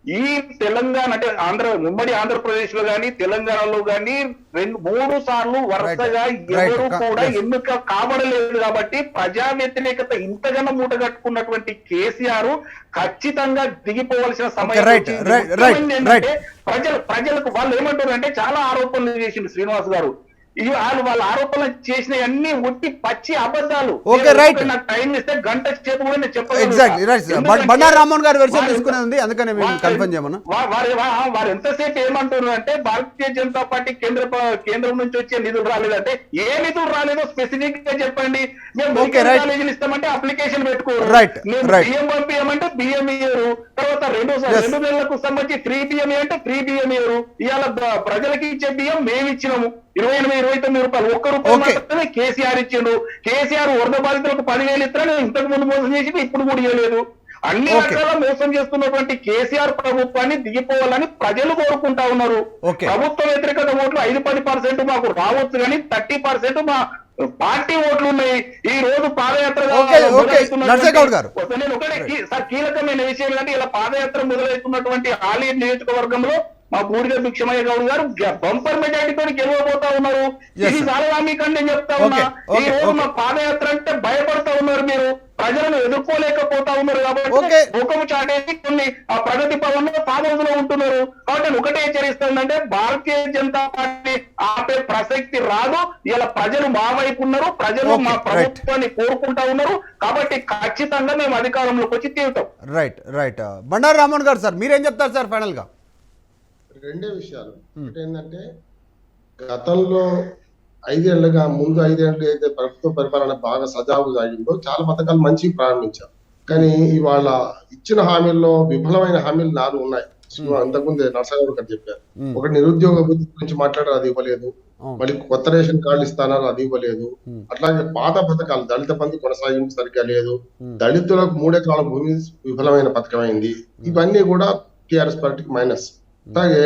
ఈ తెలంగాణ అంటే ఉమ్మడి ఆంధ్రప్రదేశ్ లో గాని తెలంగాణలో గాని 2-3 సార్లు వరుసగా ఎవరు కూడా ఎన్నిక కాబడలేదు. కాబట్టి ప్రజా వ్యతిరేకత ఇంతగానో మూట కట్టుకున్నటువంటి కేసీఆర్ ఖచ్చితంగా దిగిపోవలసిన సమయం ఏంటంటే, ప్రజలకు వాళ్ళు ఏమంటారు అంటే, చాలా ఆరోపణలు చేసిండు శ్రీనివాస్ గారు. వాళ్ళ ఆరోపణలు చేసిన అన్ని ఉట్టి పచ్చి అబద్ధాలు. నాకు టైం ఇస్తే గంట చేతి కూడా నేను చెప్పగలను. బండారు రామ్మోహన్ గారు వెర్షన్ తీసుకునేది ఉంది, అందుకని కన్ఫర్మ్ చేయమన్నా. వారు ఎంతసేపు ఏమంటున్నారు అంటే, భారతీయ జనతా పార్టీ కేంద్రం నుంచి వచ్చే నిధులు రాలేదంటే, ఏ నిధులు రాలేదో స్పెసిఫిక్ గా చెప్పండి. మేము కాలేజీలు ఇస్తామంటే అప్లికేషన్ పెట్టుకోరు, బియ్యం పంపించమంటే బియ్యం ఇయ్యరు, తర్వాత 2 నెలలకు సంబంధించి ఫ్రీ బియ్యం అంటే ఫ్రీ బియ్యం ఇయ్యరు. ఇవాళ ప్రజలకి ఇచ్చే బియ్యం మేము ఇచ్చినాము 28-29 రూపాయలు, 1 రూపాయి మాత్రమే కేసీఆర్ ఇచ్చిండు. కేసీఆర్ వరద బాధితులకు 10,000 ఇస్తారని ఇంతకు ముందు మోసం చేసి ఇప్పుడు కూడా ఇవ్వలేదు. అన్ని రకాల మోసం చేస్తున్నటువంటి కేసీఆర్ ప్రభుత్వాన్ని దిగిపోవాలని ప్రజలు కోరుకుంటా ఉన్నారు. ప్రభుత్వ వ్యతిరేకత ఓట్లు 5-10% మాకు రావచ్చు, కానీ 30% మా పార్టీ ఓట్లు ఉన్నాయి. ఈ రోజు పాదయాత్ర నేను ఒకటే కీలకమైన విషయం ఏంటంటే, ఇలా పాదయాత్ర మొదలవుతున్నటువంటి ఆలేరు నియోజకవర్గంలో మా బూడిద భిక్షమయ్య గౌడ్ గారు బంపర్ మెజారిటీతో గెలవబోతా ఉన్నారు. ఇది చాలా మీకంటే నేను చెప్తా ఉన్నా. ఈ రోజు మా పాదయాత్ర అంటే భయపడతా ఉన్నారు, మీరు ప్రజలను ఎదుర్కోలేకపోతా ఉన్నారు. కాబట్టి ముఖము చాటేసి కొన్ని ఆ ప్రగతి భవన్ లో ఫామ్ హౌస్ లో ఉంటున్నారు. కాబట్టి నేను ఒకటే హెచ్చరిస్తుందంటే, భారతీయ జనతా పార్టీ ఆపే ప్రసక్తి రాదు. ఇలా ప్రజలు మా వైపు ఉన్నారు, ప్రజలు మా ప్రభుత్వాన్ని కోరుకుంటా ఉన్నారు. కాబట్టి ఖచ్చితంగా మేము అధికారంలోకి వచ్చి తీరుతాం. రైట్ బండారు రామ్మోహన్ గారు, సార్ మీరేం చెప్తారు సార్ ఫైనల్ గా? రెండే విషయాలు. ఏంటంటే, గతంలో 5 ఏళ్లుగా ముందు 5 ఏళ్ళు అయితే ప్రభుత్వ పరిపాలన బాగా సజావు సాగిందో చాలా పథకాలు మంచి ప్రారంభించాం. కానీ ఇవాళ ఇచ్చిన హామీల్లో విఫలమైన హామీలు 4 ఉన్నాయి. అంతకుముందే నర్సగౌడ్ గారు చెప్పారు. ఒకటి నిరుద్యోగ వృత్తి గురించి మాట్లాడారు, అది ఇవ్వలేదు. మళ్ళీ కొత్త రేషన్ కార్డులు ఇస్తానారు, అది ఇవ్వలేదు. అట్లాగే పాత పథకాలు, దళిత బంధు కొనసాగింపు సరిగ్గా లేదు. దళితులకు 3 ఎకరాల భూమి విఫలమైన పథకమైంది. ఇవన్నీ కూడా టిఆర్ఎస్ పార్టీకి మైనస్. అలాగే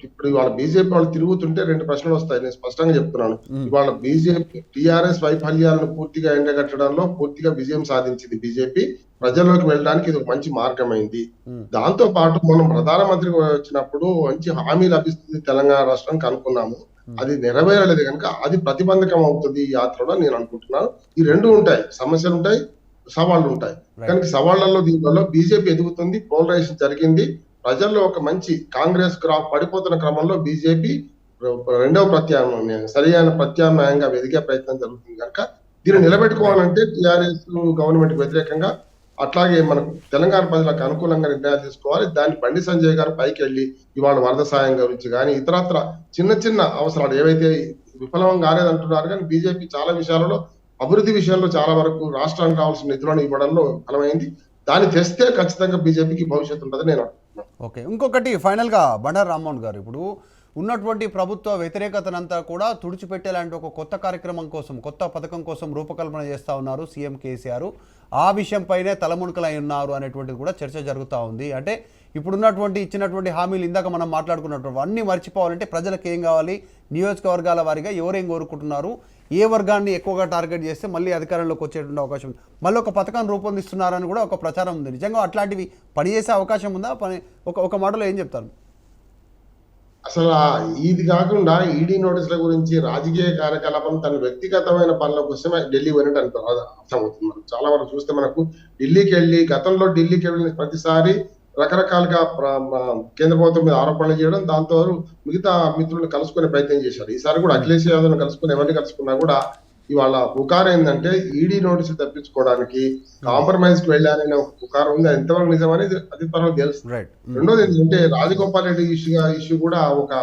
ఇప్పుడు ఇవాళ బీజేపీ వాళ్ళు తిరుగుతుంటే 2 ప్రశ్నలు వస్తాయి. నేను స్పష్టంగా చెప్తున్నాను. ఇవాళ బీజేపీ టిఆర్ఎస్ వైఫల్యాలను పూర్తిగా ఎండగట్టడంలో పూర్తిగా విజయం సాధించింది బీజేపీ. ప్రజల్లోకి వెళ్ళడానికి ఇది ఒక మంచి మార్గమైంది. దాంతో పాటు మనం ప్రధానమంత్రి వచ్చినప్పుడు మంచి హామీ లభిస్తుంది తెలంగాణ రాష్ట్రానికి అనుకున్నాము. అది నెరవేరలేదు కనుక అది ప్రతిబంధకం అవుతుంది ఈ యాత్రలో నేను అనుకుంటున్నాను. ఈ 2 ఉంటాయి, సమస్యలు ఉంటాయి, సవాళ్లు ఉంటాయి. కనుక సవాళ్లలో దీనివల్ల బీజేపీ ఎదుగుతుంది, పోలరైజేషన్ జరిగింది. ప్రజల్లో ఒక మంచి కాంగ్రెస్ పడిపోతున్న క్రమంలో బీజేపీ 2వ ప్రత్యామ్నాయం, సరైన ప్రత్యామ్నాయంగా ఎదిగే ప్రయత్నం జరుగుతుంది. కనుక దీన్ని నిలబెట్టుకోవాలంటే టిఆర్ఎస్ గవర్నమెంట్ వ్యతిరేకంగా, అట్లాగే మనకు తెలంగాణ ప్రజలకు అనుకూలంగా నిర్ణయాలు తీసుకోవాలి. దాన్ని బండి సంజయ్ గారు పైకి వెళ్ళి ఇవాళ వరద సాయం గురించి కానీ ఇతరత్ర చిన్న అవసరాలు ఏవైతే విఫలం కాలేదంటున్నారు, కానీ బీజేపీ చాలా విషయాలలో అభివృద్ధి విషయంలో చాలా వరకు రాష్ట్రానికి కావాల్సిన నిధులను ఇవ్వడంలో విఫలమైంది. దాన్ని తెస్తే ఖచ్చితంగా బీజేపీకి భవిష్యత్తు ఉంటుందని నేను ఓకే. ఇంకొకటి ఫైనల్గా బండారు రామ్మోహన్ గారు, ఇప్పుడు ఉన్నటువంటి ప్రభుత్వ వ్యతిరేకతనంతా కూడా తుడిచిపెట్టేలాంటి ఒక కొత్త కార్యక్రమం కోసం, కొత్త పథకం కోసం రూపకల్పన చేస్తూ ఉన్నారు సీఎం కేసీఆర్. ఆ విషయంపైనే తలమునకలై ఉన్నారు అనేటువంటిది కూడా చర్చ జరుగుతూ ఉంది. అంటే ఇప్పుడున్నటువంటి ఇచ్చినటువంటి హామీలు ఇందాక మనం మాట్లాడుకున్నటువంటి అన్నీ మర్చిపోవాలంటే ప్రజలకు ఏం కావాలి, నియోజకవర్గాల వారీగా ఎవరేం కోరుకుంటున్నారు, ఏ వర్గాన్ని ఎక్కువగా టార్గెట్ చేస్తే మళ్ళీ అధికారంలోకి వచ్చేటువంటి అవకాశం ఉంది, మళ్ళీ ఒక పథకాన్ని రూపొందిస్తున్నారని కూడా ఒక ప్రచారం ఉంది. నిజంగా అట్లాంటివి పనిచేసే అవకాశం ఉందా? ఒక మాటలో ఏం చెప్తారు? అసలు ఇది కాకుండా ఈడీ నోటీసుల గురించి రాజకీయ కార్యకలాపం తన వ్యక్తిగతమైన పనుల కోసమే ఢిల్లీ పోయినట్టు అర్థమవుతుంది. మనం చాలా వరకు చూస్తే మనకు ఢిల్లీకి వెళ్ళిన ప్రతిసారి రకరకాలుగా కేంద్ర ప్రభుత్వం మీద ఆరోపణలు చేయడం, దాంతో మిగతా మిత్రులను కలుసుకునే ప్రయత్నం చేశారు. ఈసారి కూడా అఖిలేష్ యాదవ్ కలుసుకుని ఎవరిని కలుసుకున్నా కూడా ఇవాళ పుకారు ఏంటంటే ఈడీ నోటీసులు తప్పించుకోవడానికి కాంప్రమైజ్ కి వెళ్ళారనే ఒక పుకారు ఉంది. అది ఎంతవరకు నిజమనేది అది త్వరలో తెలుస్తుంది. రైట్. రెండోది ఏంటంటే రాజగోపాల్ రెడ్డి ఇష్యూ కూడా ఒక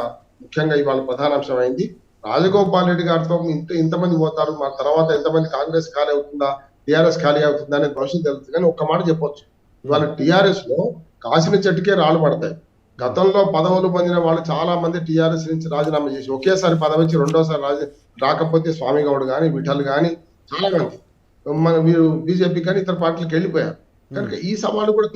ముఖ్యంగా ఇవాళ ప్రధాన అంశం అయింది. రాజగోపాల్ రెడ్డి గారితో ఇంతమంది పోతారు, మా తర్వాత ఎంతమంది కాంగ్రెస్ ఖాళీ అవుతుందా, టీఆర్ఎస్ ఖాళీ అవుతుందా అనేది భవిష్యత్తు తెలుస్తుంది. కానీ ఒక్క మాట చెప్పొచ్చు, ఇవాళ టీఆర్ఎస్ లో కాసిన చెట్టుకే రాళ్ళు పడతాయి. గతంలో పదవులు పొందిన వాళ్ళు చాలా మంది టీఆర్ఎస్ నుంచి రాజీనామా చేసి ఒకేసారి పదవి వచ్చి రెండోసారి రాకపోతే స్వామి గౌడ్ గాని విఠల్ గాని చాలా మంది మీరు బీజేపీ కానీ ఇతర పార్టీలకు వెళ్ళిపోయారు. కనుక ఈ సవాలు కూడా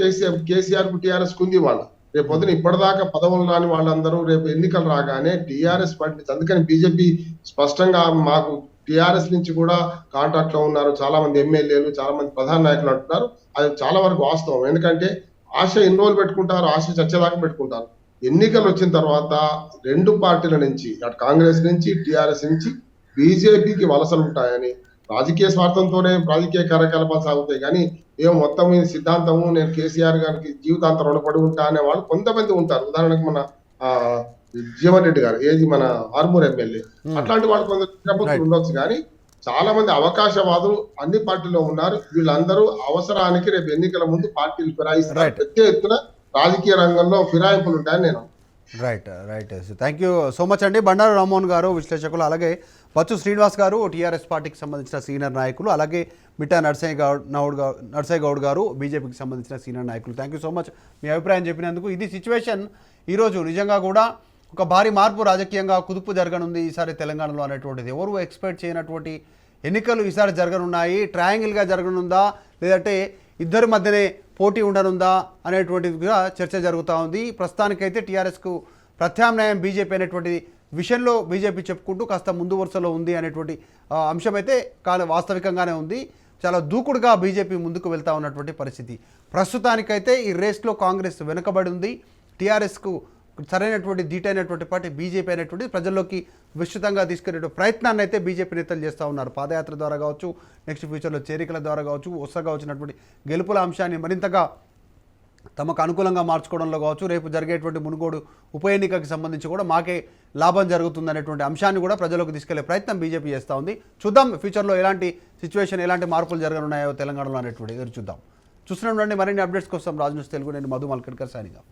కేసీఆర్ కు టీఆర్ఎస్ కుంది. వాళ్ళ రేపు పొద్దున ఇప్పటిదాకా పదవులు రాని వాళ్ళందరూ రేపు ఎన్నికలు రాగానే టీఆర్ఎస్ పార్టీ, అందుకని బీజేపీ స్పష్టంగా మాకు టీఆర్ఎస్ నుంచి కూడా కాంటాక్ట్ లో ఉన్నారు చాలా మంది ఎమ్మెల్యేలు, చాలా మంది ప్రధాన నాయకులు అంటున్నారు. అది చాలా వరకు వాస్తవం. ఎందుకంటే ఆశ ఎన్ని రోజులు పెట్టుకుంటారు, ఆశ చచ్చేదాకా పెట్టుకుంటారు. ఎన్నికలు వచ్చిన తర్వాత రెండు పార్టీల నుంచి, అటు కాంగ్రెస్ నుంచి టీఆర్ఎస్ నుంచి బీజేపీకి వలసలు ఉంటాయని, రాజకీయ స్వార్థంతోనే రాజకీయ కార్యకలాపాలు సాగుతాయి కానీ ఏమో మొత్తం మీద సిద్ధాంతము నేను కేసీఆర్ గారికి జీవితాంతం రుణపడి ఉంటా అనే వాళ్ళు కొంతమంది ఉంటారు. ఉదాహరణకు మన జీవన్ రెడ్డి గారు, ఏది మన ఆర్మూర్ ఎమ్మెల్యే, అట్లాంటి వాళ్ళు కొందరు ఉండొచ్చు. కానీ చాలా మంది అవకాశవాదులు అన్ని పార్టీలో ఉన్నారు. వీళ్ళందరూ అవసరానికి రేపు ఎన్నికల ముందు పార్టీలు ఫిరాయిస్తారు. పెద్ద ఎత్తున రాజకీయ రంగంలో ఫిరాయింపులు ఉంటాయని నేను. Right. Thank you so much అండి. బండారు రామ్మోహన్ గారు విశ్లేషకులు, అలాగే బచ్చు శ్రీనివాస్ గారు టీఆర్ఎస్ పార్టీకి సంబంధించిన సీనియర్ నాయకులు, అలాగే మిట్టా నర్సయ్య గౌడ్ గారు బీజేపీకి సంబంధించిన సీనియర్ నాయకులు. థ్యాంక్ యూ సో మచ్ మీ అభిప్రాయం చెప్పినందుకు. ఇది సిచ్యువేషన్. ఈరోజు నిజంగా కూడా ఒక భారీ మార్పు రాజకీయంగా కుదుపు జరగనుంది ఈసారి తెలంగాణలో అనేటువంటిది. ఎవరు ఎక్స్పెక్ట్ చేయనటువంటి ఎన్నికలు ఈసారి జరగనున్నాయి. ట్రయాంగిల్గా జరగనుందా, లేదంటే ఇద్దరి మధ్యనే పోటీ ఉండనుందా అనేటువంటిదిగా చర్చ జరుగుతూ ఉంది. ప్రస్తుతానికైతే టీఆర్ఎస్కు ప్రత్యామ్నాయం బీజేపీ అనేటువంటి విషయంలో బీజేపీ చెప్పుకుంటూ కాస్త ముందు వరుసలో ఉంది అనేటువంటి అంశం అయితే వాస్తవికంగానే ఉంది. చాలా దూకుడుగా బీజేపీ ముందుకు వెళ్తూ ఉన్నటువంటి పరిస్థితి. ప్రస్తుతానికైతే ఈ రేస్లో కాంగ్రెస్ వెనుకబడి ఉంది. టీఆర్ఎస్కు సరైనటువంటి ధీటైనటువంటి పార్టీ బీజేపీ అనేటువంటి ప్రజల్లోకి విస్తృతంగా తీసుకెళ్లే ప్రయత్నాన్ని అయితే బీజేపీ నేతలు చేస్తూ ఉన్నారు. పాదయాత్ర ద్వారా కావచ్చు, నెక్స్ట్ ఫ్యూచర్లో చేరికల ద్వారా కావచ్చు, వరుసగా వచ్చినటువంటి గెలుపుల అంశాన్ని మరింతగా తమకు అనుకూలంగా మార్చుకోవడంలో కావచ్చు, రేపు జరిగేటువంటి మునుగోడు ఉప ఎన్నికకి సంబంధించి కూడా మాకే లాభం జరుగుతుంది అనేటువంటి అంశాన్ని కూడా ప్రజలకు తీసుకెళ్లే ప్రయత్నం బీజేపీ చేస్తూ ఉంది. చూద్దాం ఫ్యూచర్లో ఎలాంటి సిచ్యువేషన్, ఎలాంటి మార్పులు జరగనున్నాయో తెలంగాణలో అనేటువంటి ఎదురు చూద్దాం. చూస్తున్నాం. మరిన్ని అప్డేట్స్ కోసం రాజ్ న్యూస్ తెలుగు, నేను మధు మల్కడ్కర్ సైనింగ్ ఆఫ్.